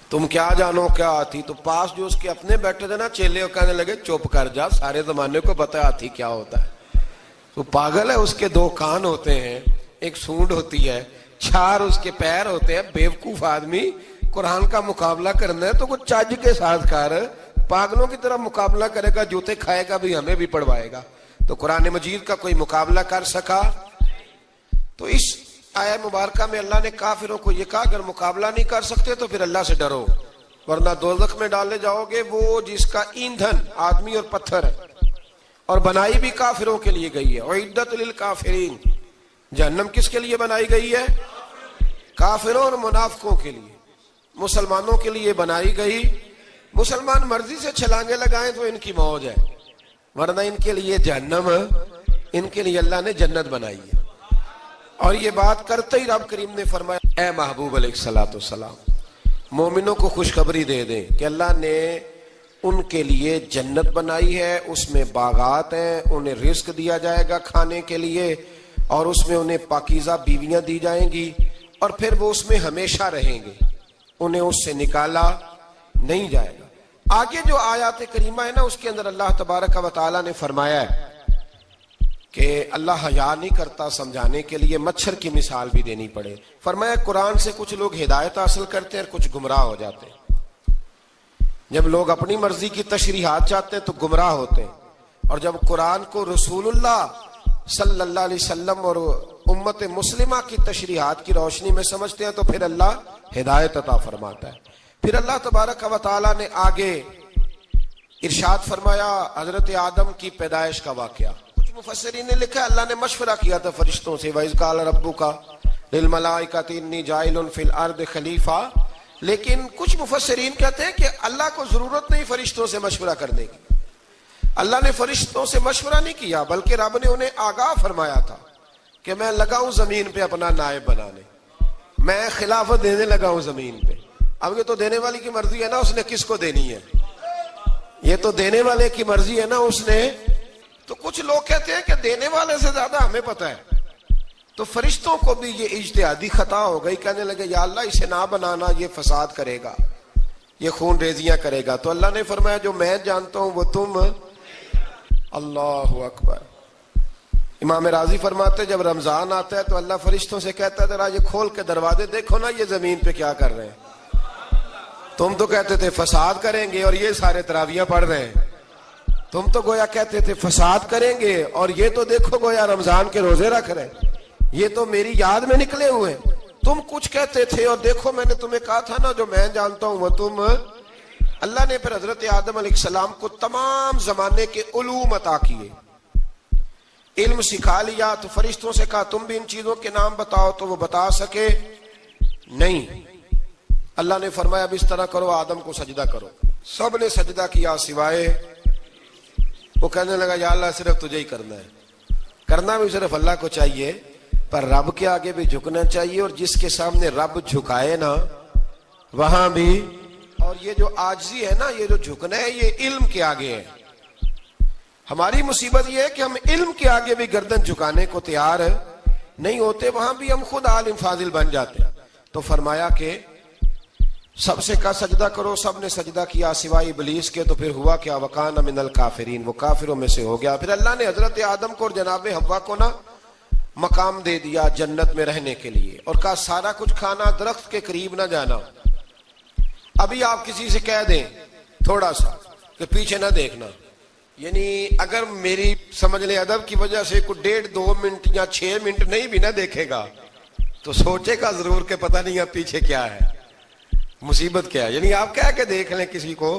تم کیا جانو کیا ہاتھی. تو پاس جو اس کے اپنے بیٹھے تھے نا چیلے، وہ کہنے لگے چپ کر جا، سارے زمانے کو پتا ہے ہاتھی کیا ہوتا ہے. تو پاگل ہے، اس کے دو کان ہوتے ہیں، ایک سونڈ ہوتی ہے، چار اس کے پیر ہوتے ہیں. بیوقوف آدمی، قرآن کا مقابلہ کرنا ہے تو کچھ چج کے ساتھ کر. پاگلوں کی طرح مقابلہ کرے گا، جوتے کھائے گا بھی ہمیں بھی پڑھوائے گا. تو قرآن مجید کا کوئی مقابلہ کر سکا؟ تو اس آیہ مبارکہ میں اللہ نے کافروں کو یہ کہا اگر مقابلہ نہیں کر سکتے تو پھر اللہ سے ڈرو، ورنہ دوزخ میں ڈالے جاؤ گے. وہ جس کا ایندھن آدمی اور پتھر ہے، اور بنائی بھی کافروں کے لیے گئی ہے. اعدت للکافرین، جہنم کس کے لیے بنائی گئی ہے؟ کافروں اور منافقوں کے لیے. مسلمانوں کے لیے بنائی گئی. مسلمان مرضی سے چھلانگے لگائیں تو ان کی موج ہے، ورنہ ان کے لیے جہنم، ان کے لیے اللہ نے جنت بنائی ہے. اور یہ بات کرتے ہی رب کریم نے فرمایا اے محبوب علیہ الصلوۃ والسلام مومنوں کو خوشخبری دے دیں کہ اللہ نے ان کے لیے جنت بنائی ہے، اس میں باغات ہیں، انہیں رزق دیا جائے گا کھانے کے لیے، اور اس میں انہیں پاکیزہ بیویاں دی جائیں گی، اور پھر وہ اس میں ہمیشہ رہیں گے، انہیں اس سے نکالا نہیں جائے گا۔ آگے جو آیات کریمہ ہے نا، اس کے اندر اللہ تبارک و تعالیٰ نے فرمایا ہے کہ اللہ حیا نہیں کرتا سمجھانے کے لیے مچھر کی مثال بھی دینی پڑے۔ فرمایا قرآن سے کچھ لوگ ہدایت حاصل کرتے ہیں اور کچھ گمراہ ہو جاتے ہیں۔ جب لوگ اپنی مرضی کی تشریحات چاہتے ہیں تو گمراہ ہوتے ہیں، اور جب قرآن کو رسول اللہ صلی اللہ علیہ وسلم اور امت مسلمہ کی تشریحات کی روشنی میں سمجھتے ہیں تو پھر اللہ ہدایت عطا فرماتا ہے۔ پھر اللہ تبارک و تعالیٰ نے آگے ارشاد فرمایا حضرت آدم کی پیدائش کا واقعہ۔ کچھ مفسرین نے لکھا اللہ نے مشورہ کیا تھا فرشتوں سے، وَإِذْ قَالَ رَبُّكَ لِلْمَلَائِكَةِ إِنِّي جَاعِلٌ فِي الْأَرْضِ خَلِيفَةً، لیکن کچھ مفسرین کہتے ہیں کہ اللہ کو ضرورت نہیں فرشتوں سے مشورہ کرنے کی، اللہ نے فرشتوں سے مشورہ نہیں کیا، بلکہ رب نے انہیں آگاہ فرمایا تھا کہ میں لگا ہوں زمین پہ اپنا نائب بنانے، میں خلافت دینے لگا ہوں زمین پہ۔ اب یہ تو دینے والی کی مرضی ہے نا، اس نے کس کو دینی ہے، یہ تو دینے والے کی مرضی ہے نا اس نے۔ تو کچھ لوگ کہتے ہیں کہ دینے والے سے زیادہ ہمیں پتہ ہے، تو فرشتوں کو بھی یہ اجتہادی خطا ہو گئی، کہنے لگے یا اللہ اسے نہ بنانا، یہ فساد کرے گا، یہ خون ریزیاں کرے گا۔ تو اللہ نے فرمایا جو میں جانتا ہوں وہ تم، اللہ اکبر۔ امام راضی فرماتے جب رمضان آتا ہے تو اللہ فرشتوں سے کہتا ہے ذرا یہ کھول کے دروازے دیکھو نا یہ زمین پہ کیا کر رہے ہیں، تم تو کہتے تھے فساد کریں گے اور یہ سارے تراویحیں پڑھ رہے ہیں، تم تو گویا کہتے تھے فساد کریں گے اور یہ تو دیکھو گویا رمضان کے روزے رکھ رہے ہیں، یہ تو میری یاد میں نکلے ہوئے ہیں، تم کچھ کہتے تھے اور دیکھو میں نے تمہیں کہا تھا نا جو میں جانتا ہوں وہ تم۔ اللہ نے پھر حضرت آدم علیہ السلام کو تمام زمانے کے علوم عطا کیے، علم سکھا لیا، تو فرشتوں سے کہا تم بھی ان چیزوں کے نام بتاؤ، تو وہ بتا سکے نہیں۔ اللہ نے فرمایا اب اس طرح کرو آدم کو سجدہ کرو، سب نے سجدہ کیا سوائے، وہ کہنے لگا یا اللہ صرف تجھے ہی کرنا ہے، کرنا بھی صرف اللہ کو چاہیے، پر رب کے آگے بھی جھکنا چاہیے، اور جس کے سامنے رب جھکائے نا وہاں بھی۔ اور یہ جو عاجزی ہے نا، یہ جو جھکنا ہے، یہ علم کے آگے ہے۔ ہماری مصیبت یہ ہے کہ ہم علم کے آگے بھی گردن جھکانے کو تیار نہیں ہوتے، وہاں بھی ہم خود عالم فاضل بن جاتے۔ تو فرمایا کہ سب سے کہا سجدہ کرو، سب نے سجدہ کیا سوائے ابلیس کے، تو پھر ہوا کیا وَكَانَ مِنَ الْكَافِرِينَ، وہ کافروں میں سے ہو گیا۔ پھر اللہ نے حضرت آدم کو اور جناب حوا کو نا مقام دے دیا جنت میں رہنے کے لیے، اور کہا سارا کچھ کھانا، درخت کے قریب نہ جانا۔ ابھی آپ کسی سے کہہ دیں تھوڑا سا کہ پیچھے نہ دیکھنا، یعنی اگر میری سمجھ لیں ادب کی وجہ سے کوئی 1.5-2 منٹ یا 6 منٹ نہیں بھی نہ دیکھے گا تو سوچے گا ضرور کہ پتہ نہیں اب پیچھے کیا ہے، مصیبت کیا ہے۔ یعنی آپ کہہ کے دیکھ لیں کسی کو،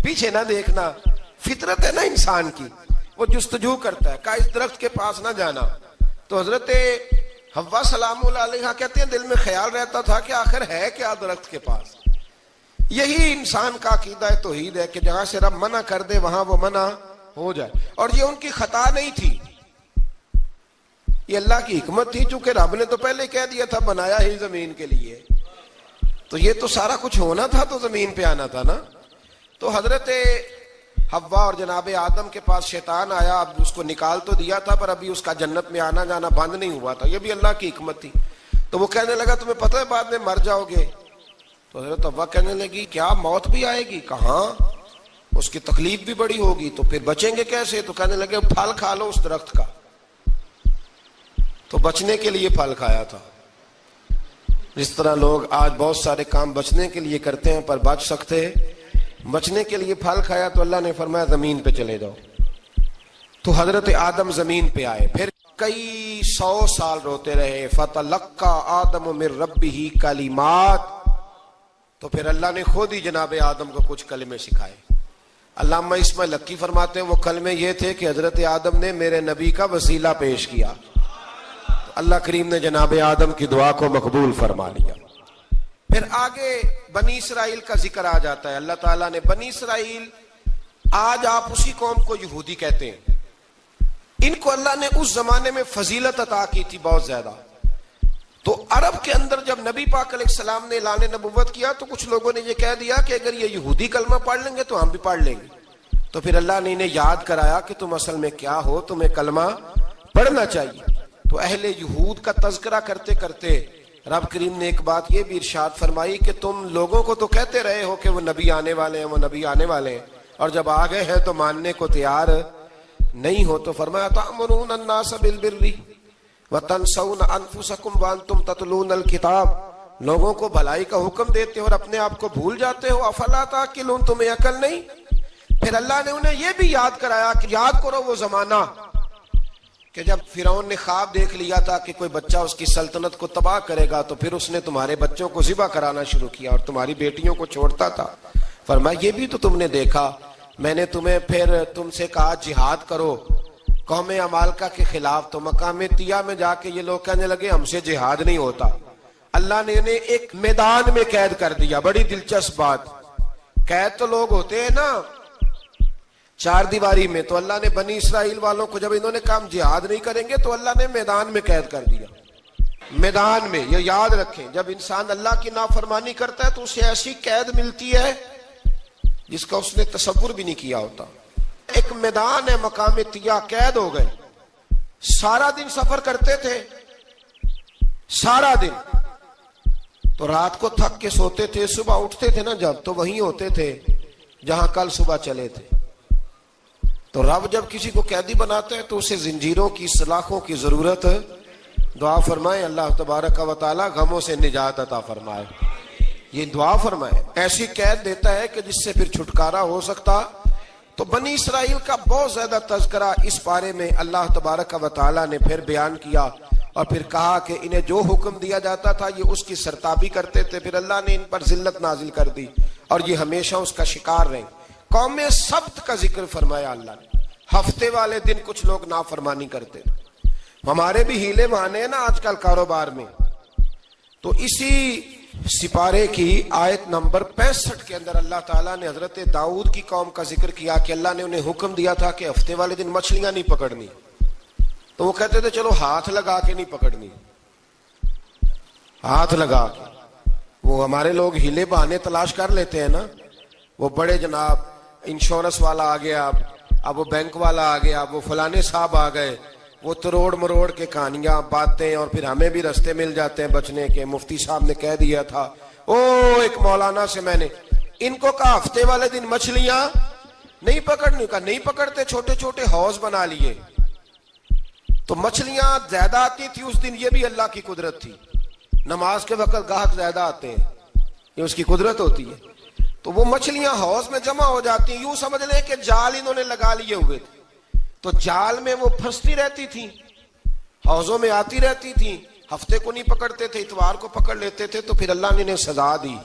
پیچھے نہ دیکھنا، فطرت ہے نا انسان کی، وہ جستجو کرتا ہے، کہا اس درخت کے پاس نہ جانا۔ تو حضرت حوا سلام اللہ علیہ کہتے ہیں دل میں خیال رہتا تھا کہ آخر ہے کیا درخت کے پاس۔ یہی انسان کا عقیدہ توحید ہے کہ جہاں سے رب منع کر دے وہاں وہ منع ہو جائے، اور یہ ان کی خطا نہیں تھی، یہ اللہ کی حکمت تھی، چونکہ رب نے تو پہلے کہہ دیا تھا بنایا ہی زمین کے لیے، تو یہ تو سارا کچھ ہونا تھا تو زمین پہ آنا تھا نا۔ تو حضرت حوا اور جناب آدم کے پاس شیطان آیا، اب اس کو نکال تو دیا تھا پر ابھی اس کا جنت میں آنا جانا بند نہیں ہوا تھا، یہ بھی اللہ کی حکمت تھی۔ تو وہ کہنے لگا تمہیں پتہ ہے بعد میں مر جاؤ گے؟ تو حضرت حوا کہنے لگی کیا موت بھی آئے گی؟ کہاں، اس کی تکلیف بھی بڑی ہوگی، تو پھر بچیں گے کیسے؟ تو کہنے لگے پھل کھا لو اس درخت کا، تو بچنے کے لیے پھل کھایا تھا۔ جس طرح لوگ آج بہت سارے کام بچنے کے لیے کرتے ہیں پر بچ سکتے، بچنے کے لیے پھل کھایا، تو اللہ نے فرمایا زمین پہ چلے جاؤ۔ تو حضرت آدم زمین پہ آئے، پھر کئی 100 سال روتے رہے، فَتَلَقَّى آدَمُ مِن رَبِّهِ کلمات، تو پھر اللہ نے خود ہی جناب آدم کو کچھ کلمے سکھائے۔ علامہ اسماعیل لکی فرماتے ہیں وہ کلمے یہ تھے کہ حضرت آدم نے میرے نبی کا وسیلہ پیش کیا، تو اللہ کریم نے جناب آدم کی دعا کو مقبول فرما لیا۔ پھر آگے بنی اسرائیل کا ذکر آ جاتا ہے۔ اللہ تعالیٰ نے بنی اسرائیل، آج آپ اسی قوم کو یہودی کہتے ہیں، ان کو اللہ نے اس زمانے میں فضیلت عطا کی تھی بہت زیادہ۔ تو عرب کے اندر جب نبی پاک علیہ السلام نے اعلان نبوت کیا تو کچھ لوگوں نے یہ کہہ دیا کہ اگر یہ یہودی کلمہ پڑھ لیں گے تو ہم بھی پڑھ لیں گے. تو پھر اللہ نے انہیں یاد کرایا کہ تم اصل میں کیا ہو, تمہیں کلمہ پڑھنا چاہیے. تو اہل یہود کا تذکرہ کرتے کرتے رب کریم نے ایک بات یہ بھی ارشاد فرمائی کہ تم لوگوں کو تو کہتے رہے ہو کہ وہ نبی آنے والے ہیں, وہ نبی آنے والے ہیں, اور جب آ گئے ہیں تو ماننے کو تیار نہیں ہو. تو فرمایا تأمرون الناس بالبر وتنسون انفسکم وانتم تتلون الکتاب, لوگوں کو بھلائی کا حکم دیتے ہو اور اپنے آپ کو بھول جاتے ہو. افلا تعقلون, تمہیں عقل نہیں؟ پھر اللہ نے انہیں یہ بھی یاد کرایا کہ یاد کرو وہ زمانہ کہ جب فرعون نے خواب دیکھ لیا تھا کہ کوئی بچہ اس کی سلطنت کو تباہ کرے گا, تو پھر اس نے تمہارے بچوں کو ذبح کرانا شروع کیا اور تمہاری بیٹیوں کو چھوڑتا تھا. فرمایا یہ بھی تو تم نے دیکھا, میں نے تمہیں پھر تم سے کہا جہاد کرو قوم عمالقہ کے خلاف, تو مقام طیہ میں جا کے یہ لوگ کہنے لگے ہم سے جہاد نہیں ہوتا. اللہ نے انہیں ایک میدان میں قید کر دیا. بڑی دلچسپ بات, قید تو لوگ ہوتے ہیں نا چار دیواری میں, تو اللہ نے بنی اسرائیل والوں کو جب انہوں نے کہا ہم جہاد نہیں کریں گے تو اللہ نے میدان میں قید کر دیا. میدان میں, یہ یاد رکھیں, جب انسان اللہ کی نافرمانی کرتا ہے تو اسے ایسی قید ملتی ہے جس کا اس نے تصور بھی نہیں کیا ہوتا. ایک میدان ہے مقام طیہ, قید ہو گئے. سارا دن سفر کرتے تھے, سارا دن, تو رات کو تھک کے سوتے تھے, صبح اٹھتے تھے نا جب, تو وہیں ہوتے تھے جہاں کل صبح چلے تھے. تو رب جب کسی کو قیدی بناتا ہے تو اسے زنجیروں کی سلاخوں کی ضرورت, دعا فرمائے اللہ تبارک و تعالی غموں سے نجات عطا فرمائے. یہ دعا فرمائے, ایسی قید دیتا ہے کہ جس سے پھر چھٹکارا ہو سکتا. تو بنی اسرائیل کا بہت زیادہ تذکرہ اس پارے میں اللہ تبارک و تعالی نے پھر بیان کیا, اور پھر کہا کہ انہیں جو حکم دیا جاتا تھا یہ اس کی سرتابی کرتے تھے. پھر اللہ نے ان پر ذلت نازل کر دی اور یہ ہمیشہ اس کا شکار رہے. قوم سبت کا ذکر فرمایا اللہ نے. ہفتے والے دن کچھ لوگ نافرمانی کرتے تھے. ہمارے بھی ہیلے بہانے ہیں نا آج کل کاروبار میں. تو اسی سپارے کی آیت نمبر 65 کے اندر اللہ تعالیٰ نے حضرت داؤد کی قوم کا ذکر کیا کہ اللہ نے انہیں حکم دیا تھا کہ ہفتے والے دن مچھلیاں نہیں پکڑنی. تو وہ کہتے تھے چلو ہاتھ لگا کے نہیں پکڑنی, ہاتھ لگا کے. وہ ہمارے لوگ ہیلے بہانے تلاش کر لیتے ہیں نا, وہ بڑے جناب انشورنس والا آ گیا, اب وہ بینک والا آ گیا, وہ فلانے صاحب آ گئے, وہ تروڑ مروڑ کے کہانیاں باتیں, اور پھر ہمیں بھی رستے مل جاتے ہیں بچنے کے. مفتی صاحب نے کہہ دیا تھا, ایک مولانا سے میں نے ان کو کہا ہفتے والے دن مچھلیاں نہیں پکڑنی, کا نہیں پکڑتے, چھوٹے چھوٹے حوض بنا لیے. تو مچھلیاں زیادہ آتی تھی اس دن, یہ بھی اللہ کی قدرت تھی. نماز کے وقت گاہک زیادہ آتے ہیں, یہ اس کی قدرت ہوتی ہے. تو وہ مچھلیاں حوض میں جمع ہو جاتی ہیں. یوں سمجھ لیں کہ جال انہوں نے لگا لیے ہوئے تھے, تو جال میں وہ پھنستی رہتی تھی, حوضوں میں آتی رہتی تھی. ہفتے کو نہیں پکڑتے تھے, اتوار کو پکڑ لیتے تھے. تو پھر اللہ نے انہیں سزا دی.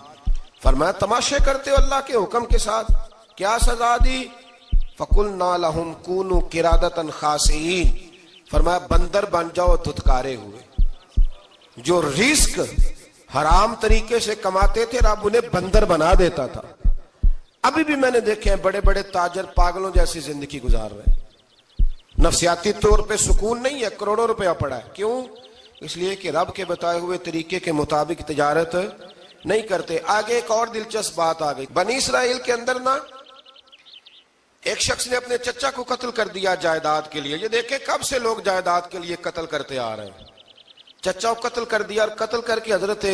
فرمایا تماشے کرتے ہو اللہ کے حکم کے ساتھ. کیا سزا دی؟ فَقُلْنَا لَهُمْ كُونُوا قِرَادَةً خَاسِئِينَ, فرمایا بندر بن جاؤ دھتکارے ہوئے. جو رزق حرام طریقے سے کماتے تھے رب انہیں بندر بنا دیتا تھا. ابھی بھی میں نے دیکھے ہیں بڑے بڑے تاجر پاگلوں جیسی زندگی گزار رہے ہیں. نفسیاتی طور پہ سکون نہیں ہے, کروڑوں روپیہ پڑا ہے. کیوں؟ اس لیے کہ رب کے بتائے ہوئے طریقے کے مطابق تجارت نہیں کرتے. آگے ایک اور دلچسپ بات آ گئی. بنی اسرائیل کے اندر نا ایک شخص نے اپنے چچا کو قتل کر دیا جائیداد کے لیے. یہ دیکھیں کب سے لوگ جائیداد کے لیے قتل کرتے آ رہے ہیں. چچا کو قتل کر دیا, اور قتل کر کے حضرت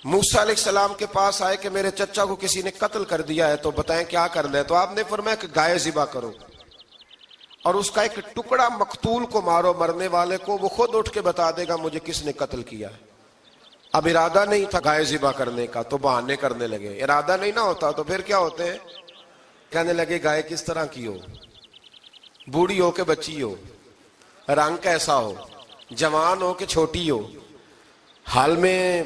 موسیٰ علیہ السلام کے پاس آئے کہ میرے چچا کو کسی نے قتل کر دیا ہے, تو بتائیں کیا کرنا ہے. تو آپ نے فرمایا کہ گائے ذبح کرو اور اس کا ایک ٹکڑا مقتول کو مارو, مرنے والے کو, وہ خود اٹھ کے بتا دے گا مجھے کس نے قتل کیا ہے. اب ارادہ نہیں تھا گائے ذبح کرنے کا تو بہانے کرنے لگے. ارادہ نہیں نہ ہوتا تو پھر کیا ہوتے ہیں, کہنے لگے گائے کس طرح کی ہو, بوڑھی ہو کہ بچی ہو, رنگ کیسا ہو, جوان ہو کہ چھوٹی ہو, حال میں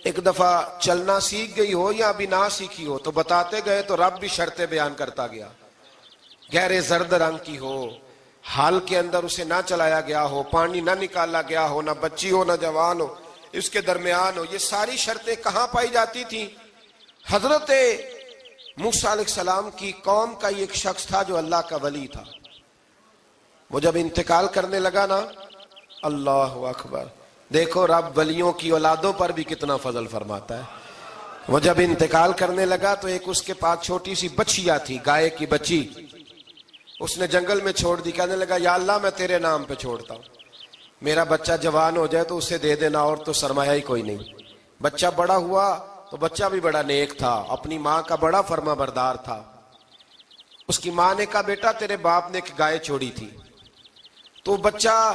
ایک دفعہ چلنا سیکھ گئی ہو یا ابھی نہ سیکھی ہو. تو بتاتے گئے تو رب بھی شرطیں بیان کرتا گیا. گہرے زرد رنگ کی ہو, حال کے اندر اسے نہ چلایا گیا ہو, پانی نہ نکالا گیا ہو, نہ بچی ہو نہ جوان ہو, اس کے درمیان ہو. یہ ساری شرطیں کہاں پائی جاتی تھیں؟ حضرت موسیٰ علیہ السلام کی قوم کا ایک شخص تھا جو اللہ کا ولی تھا. وہ جب انتقال کرنے لگا نا, اللہ اکبر, دیکھو رب ولیوں کی اولادوں پر بھی کتنا فضل فرماتا ہے. وہ جب انتقال کرنے لگا تو ایک اس کے پاس چھوٹی سی بچیا تھی، گائے کی بچی، اس نے جنگل میں چھوڑ دی. کہنے لگا یا اللہ میں تیرے نام پہ چھوڑتا ہوں، میرا بچہ جوان ہو جائے تو اسے دے دینا، اور تو سرمایہ ہی کوئی نہیں. بچہ بڑا ہوا تو بچہ بھی بڑا نیک تھا، اپنی ماں کا بڑا فرما بردار تھا. اس کی ماں نے کہا بیٹا تیرے باپ نے ایک گائے چھوڑی تھی. تو بچہ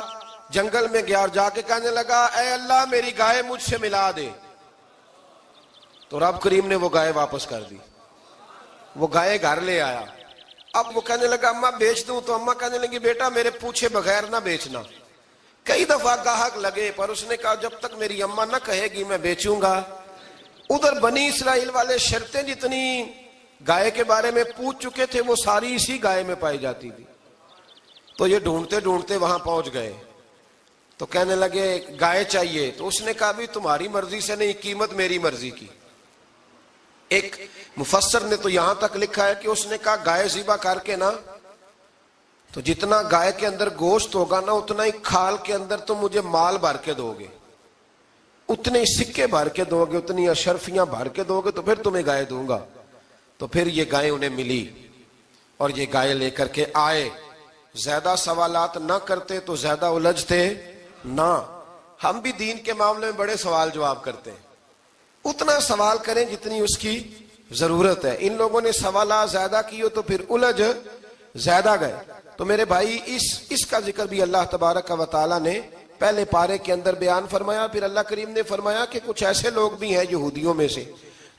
جنگل میں گیا اور جا کے کہنے لگا اے اللہ میری گائے مجھ سے ملا دے. تو رب کریم نے وہ گائے واپس کر دی. وہ گائے گھر لے آیا. اب وہ کہنے لگا اماں بیچ دوں، تو اماں کہنے لگی بیٹا میرے پوچھے بغیر نہ بیچنا. کئی دفعہ گاہک لگے پر اس نے کہا جب تک میری اماں نہ کہے گی میں بیچوں گا. ادھر بنی اسرائیل والے شرطیں جتنی گائے کے بارے میں پوچھ چکے تھے وہ ساری اسی گائے میں پائی جاتی تھی. تو یہ ڈھونڈتے ڈھونڈتے وہاں پہنچ گئے تو کہنے لگے گائے چاہیے. تو اس نے کہا بھی تمہاری مرضی سے نہیں، قیمت میری مرضی کی. ایک مفسر نے تو یہاں تک لکھا ہے کہ اس نے کہا گائے ذبح کر کے نا تو جتنا گائے کے اندر گوشت ہوگا نا اتنا ہی کھال کے اندر تم مجھے مال بھر کے دو گے، اتنے سکے بھر کے دو گے، اتنی اشرفیاں بھر کے دو گے تو پھر تمہیں گائے دوں گا. تو پھر یہ گائے انہیں ملی اور یہ گائے لے کر کے آئے. زیادہ سوالات نہ کرتے تو زیادہ الجھتے نہ. ہم بھی دین کے معاملے میں بڑے سوال جواب کرتے ہیں، اتنا سوال کریں جتنی اس کی ضرورت ہے. ان لوگوں نے سوالات زیادہ کیے تو پھر الجھ زیادہ گئے. تو میرے بھائی اس کا ذکر بھی اللہ تبارک و تعالیٰ نے پہلے پارے کے اندر بیان فرمایا. پھر اللہ کریم نے فرمایا کہ کچھ ایسے لوگ بھی ہیں یہودیوں میں سے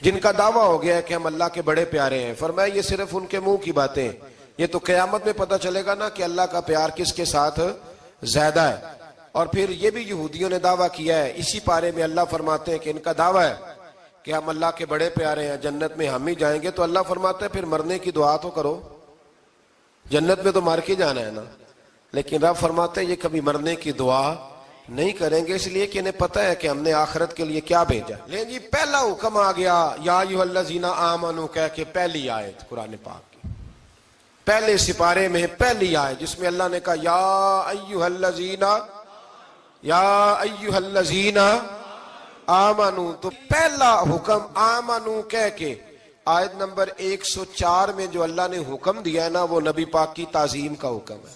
جن کا دعویٰ ہو گیا ہے کہ ہم اللہ کے بڑے پیارے ہیں. فرمایا یہ صرف ان کے منہ کی باتیں ہیں، یہ تو قیامت میں پتہ چلے گا نا کہ اللہ کا پیار کس کے ساتھ زیادہ ہے. اور پھر یہ بھی یہودیوں نے دعویٰ کیا ہے. اسی پارے میں اللہ فرماتے ہیں کہ ان کا دعویٰ ہے کہ ہم اللہ کے بڑے پیارے ہیں، جنت میں ہم ہی جائیں گے. تو اللہ فرماتا ہے پھر مرنے کی دعا تو کرو، جنت میں تو مر کے جانا ہے نا. لیکن رب فرماتے ہیں یہ کبھی مرنے کی دعا نہیں کریں گے، اس لیے کہ انہیں پتہ ہے کہ ہم نے آخرت کے لیے کیا بھیجا. لیکن جی پہلا حکم آ گیا یا ایھا الذین آمنوا کہہ کے، پہلی آیت قرآن پاک کی پہلے سپارے میں پہلی آیت جس میں اللہ نے کہا یا ایھا الذین آمنوا. تو پہلا حکم آمنوا کہہ کے. آیت نمبر 104 میں جو اللہ نے حکم دیا ہے نا وہ نبی پاک کی تعظیم کا حکم ہے.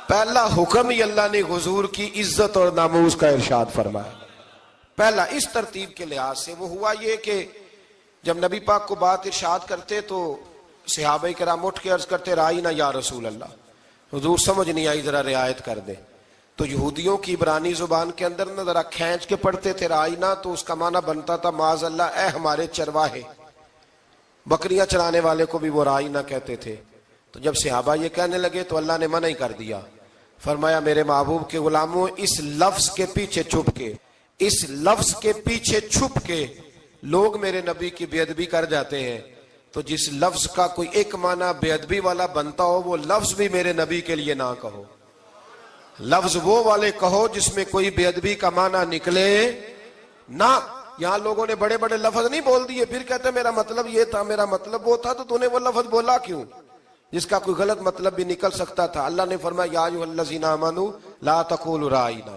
پہلا حکم ہی اللہ نے حضور کی عزت اور ناموس کا ارشاد فرمایا. پہلا اس ترتیب کے لحاظ سے وہ ہوا یہ کہ جب نبی پاک کو بات ارشاد کرتے تو صحابہ کرام اٹھ کے عرض کرتے رائینا یا رسول اللہ، حضور سمجھ نہیں آئی ذرا رعایت کر دیں. تو یہودیوں کی عبرانی زبان کے اندر نہ ذرا کھینچ کے پڑھتے تھے رائینا، تو اس کا معنی بنتا تھا معاذ اللہ اے ہمارے چرواہے. بکریاں چرانے والے کو بھی وہ رائینا کہتے تھے. تو جب صحابہ یہ کہنے لگے تو اللہ نے منع ہی کر دیا. فرمایا میرے محبوب کے غلاموں اس لفظ کے پیچھے چھپ کے لوگ میرے نبی کی بے ادبی کر جاتے ہیں. تو جس لفظ کا کوئی ایک معنی بے ادبی والا بنتا ہو وہ لفظ بھی میرے نبی کے لیے نہ کہو. لفظ وہ والے کہو جس میں کوئی بے ادبی کا معنی نکلے نہ. یہاں لوگوں نے بڑے بڑے لفظ نہیں بول دیے پھر کہتے میرا مطلب یہ تھا، میرا مطلب وہ تھا. تو تو نے وہ لفظ بولا کیوں جس کا کوئی غلط مطلب بھی نکل سکتا تھا. اللہ نے فرمایا یا ایھا الذین آمنوا لا تقولوا رائینا،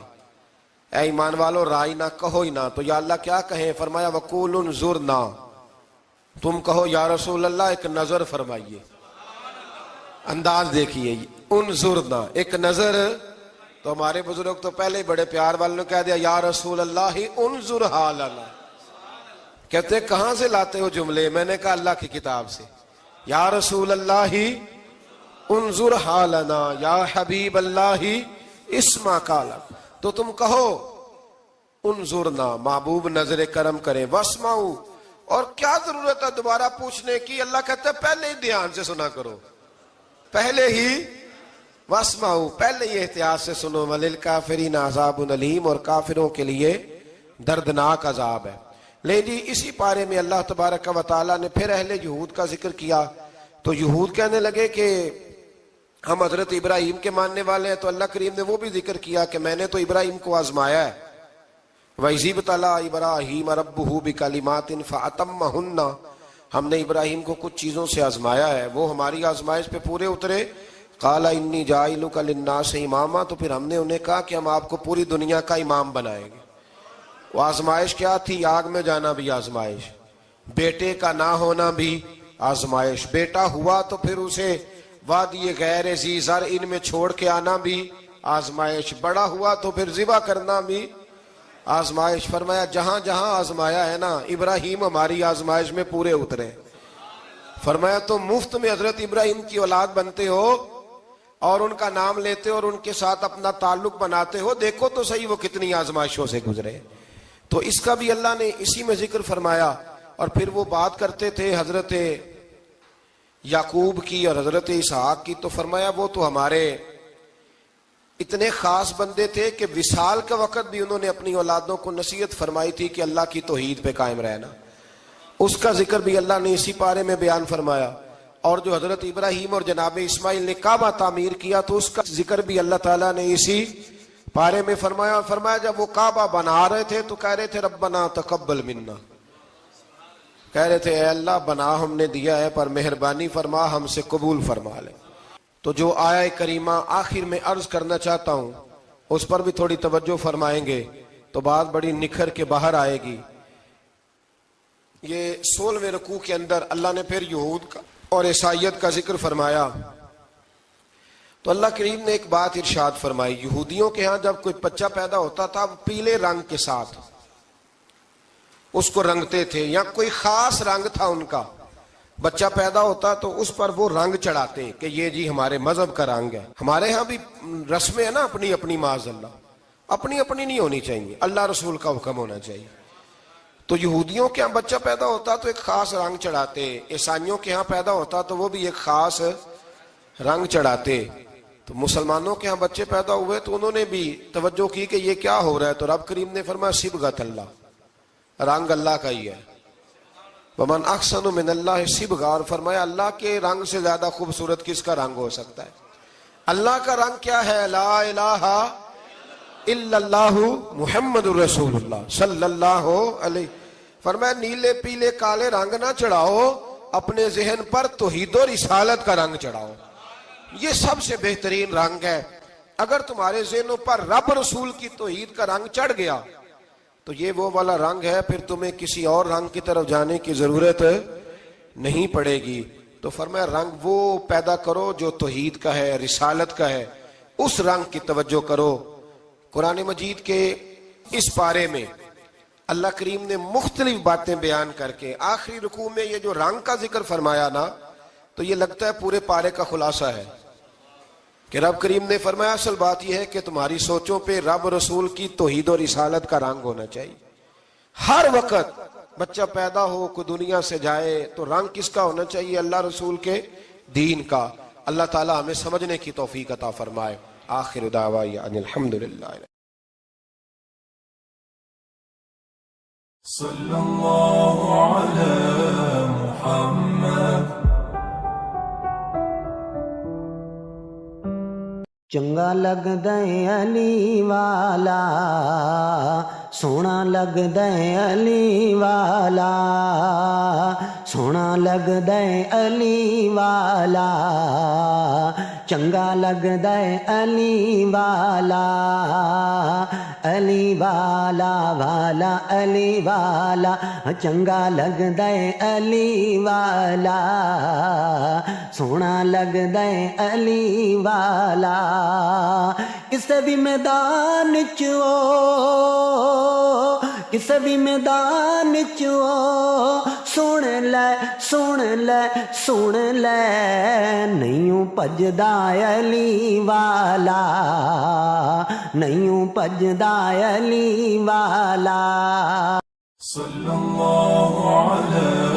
اے ایمان والو رائینا کہو ہی نہ. تو یا اللہ کیا کہیں؟ فرمایا وقولوا انظرنا، تم کہو یا رسول اللہ ایک نظر فرمائیے. انداز دیکھیے انظرنا ایک نظر. تو ہمارے بزرگ تو پہلے بڑے پیار والوں نے کہہ دیا یا رسول اللہ انظر حالنا. کہتے کہاں سے لاتے ہو جملے؟ میں نے کہا اللہ کی کتاب سے. یا رسول اللہ انظر حالنا یا حبیب اللہ اسمع قالا. تو تم کہو انظرنا، محبوب نظر کرم کریں، واسمعوا. اور کیا ضرورت ہے دوبارہ پوچھنے کی؟ اللہ کہتا ہے پہلے ہی دھیان سے سنا کرو، پہلے ہی واسمعوا، پہلے ہی احتیاط سے سنو. وللکافرین عذاب علیم، اور کافروں کے لیے دردناک عذاب ہے. لیکن جی اسی پارے میں اللہ تبارک و تعالیٰ نے پھر اہل یہود کا ذکر کیا. تو یہود کہنے لگے کہ ہم حضرت ابراہیم کے ماننے والے ہیں. تو اللہ کریم نے وہ بھی ذکر کیا کہ میں نے تو ابراہیم کو آزمایا ہے. وَإِذِ ابْتَلَىٰ إِبْرَاهِيمَ رَبُّهُ بِكَلِمَاتٍ فَأَتَمَّهُنَّ، ہم نے ابراہیم کو کچھ چیزوں سے آزمایا ہے، وہ ہماری آزمائش پہ پورے اترے قال انی جاعلک للناس اماما، تو پھر ہم نے انہیں کہا کہ ہم آپ کو پوری دنیا کا امام بنائیں گے۔ وہ آزمائش کیا تھی؟ آگ میں جانا بھی آزمائش، بیٹے کا نہ ہونا بھی آزمائش، بیٹا ہوا تو پھر اسے وادی غیر ذی زرع ان میں چھوڑ کے آنا بھی آزمائش، بڑا ہوا تو پھر ذبح کرنا بھی آزمائش۔ فرمایا جہاں جہاں آزمایا ہے نا، ابراہیم ہماری آزمائش میں پورے اترے۔ فرمایا تو مفت میں حضرت ابراہیم کی اولاد بنتے ہو اور ان کا نام لیتے اور ان کے ساتھ اپنا تعلق بناتے ہو، دیکھو تو صحیح وہ کتنی آزمائشوں سے گزرے۔ تو اس کا بھی اللہ نے اسی میں ذکر فرمایا۔ اور پھر وہ بات کرتے تھے حضرت یعقوب کی اور حضرت اسحاق کی، تو فرمایا وہ تو ہمارے اتنے خاص بندے تھے کہ وصال کا وقت بھی انہوں نے اپنی اولادوں کو نصیحت فرمائی تھی کہ اللہ کی توحید پہ قائم رہنا، اس کا ذکر بھی اللہ نے اسی پارے میں بیان فرمایا۔ اور جو حضرت ابراہیم اور جناب اسماعیل نے کعبہ تعمیر کیا تو اس کا ذکر بھی اللہ تعالیٰ نے اسی پارے میں فرمایا۔ اور فرمایا جب وہ کعبہ بنا رہے تھے تو کہہ رہے تھے ربنا تقبل منا، کہہ رہے تھے اے اللہ بنا ہم نے دیا ہے پر مہربانی فرما ہم سے قبول فرما لے۔ تو جو آیہ کریمہ آخر میں عرض کرنا چاہتا ہوں اس پر بھی تھوڑی توجہ فرمائیں گے تو بات بڑی نکھر کے باہر آئے گی۔ یہ 16ویں رکوع کے اندر اللہ نے پھر یہود کا اور عیسائیت کا ذکر فرمایا تو اللہ کریم نے ایک بات ارشاد فرمائی۔ یہودیوں کے ہاں جب کوئی بچہ پیدا ہوتا تھا وہ پیلے رنگ کے ساتھ اس کو رنگتے تھے، یا کوئی خاص رنگ تھا ان کا، بچہ پیدا ہوتا تو اس پر وہ رنگ چڑھاتے کہ یہ جی ہمارے مذہب کا رنگ ہے۔ ہمارے ہاں بھی رسمیں ہیں نا اپنی اپنی، معاذ اللہ اپنی اپنی نہیں ہونی چاہیے، اللہ رسول کا حکم ہونا چاہیے۔ تو یہودیوں کے ہاں بچہ پیدا ہوتا تو ایک خاص رنگ چڑھاتے، عیسائیوں کے ہاں پیدا ہوتا تو وہ بھی ایک خاص رنگ چڑھاتے۔ تو مسلمانوں کے ہاں بچے پیدا ہوئے تو انہوں نے بھی توجہ کی کہ یہ کیا ہو رہا ہے، تو رب کریم نے فرمایا صبغۃ اللہ، رنگ اللہ کا ہی ہے۔ ومن احسن من اللہ صبغہ، اور فرمایا اللہ کے رنگ سے زیادہ خوبصورت کس کا رنگ ہو سکتا ہے؟ اللہ کا رنگ کیا ہے؟ لا الہ الا اللہ محمد الرسول اللہ صلی اللہ علیہ۔ فرمایا نیلے پیلے کالے رنگ نہ چڑھاؤ، اپنے ذہن پر توحید و رسالت کا رنگ چڑھاؤ، یہ سب سے بہترین رنگ ہے۔ اگر تمہارے ذہنوں پر رب رسول کی توحید کا رنگ چڑھ گیا تو یہ وہ والا رنگ ہے، پھر تمہیں کسی اور رنگ کی طرف جانے کی ضرورت نہیں پڑے گی۔ تو فرمایا رنگ وہ پیدا کرو جو توحید کا ہے، رسالت کا ہے، اس رنگ کی توجہ کرو۔ قرآن مجید کے اس پارے میں اللہ کریم نے مختلف باتیں بیان کر کے آخری رکوع میں یہ جو رنگ کا ذکر فرمایا نا، تو یہ لگتا ہے پورے پارے کا خلاصہ ہے کہ رب کریم نے فرمایا اصل بات یہ ہے کہ تمہاری سوچوں پہ رب رسول کی توحید و رسالت کا رنگ ہونا چاہیے۔ ہر وقت بچہ پیدا ہو، کوئی دنیا سے جائے تو رنگ کس کا ہونا چاہیے؟ اللہ رسول کے دین کا۔ اللہ تعالی ہمیں سمجھنے کی توفیق عطا فرمائے۔ آخر دعوانا ان الحمدللہ۔ صلی اللہ علی محمد۔ چنگا لگدا ہے علی والا، سونا لگدا ہے علی والا، سونا لگدا ہے علی والا، چنگا لگدا ہے علی والا، علی والا والا علی والا، چنگا لگدا ہے علی والا، سونا لگدا ہے علی والا۔ کسے بھی میدان چو، کسے بھی میدان چو، سن لے سن لے سن لے، نہیں بھجدا علی والا، نہیں بھجدا علی والا۔ صلی اللہ علی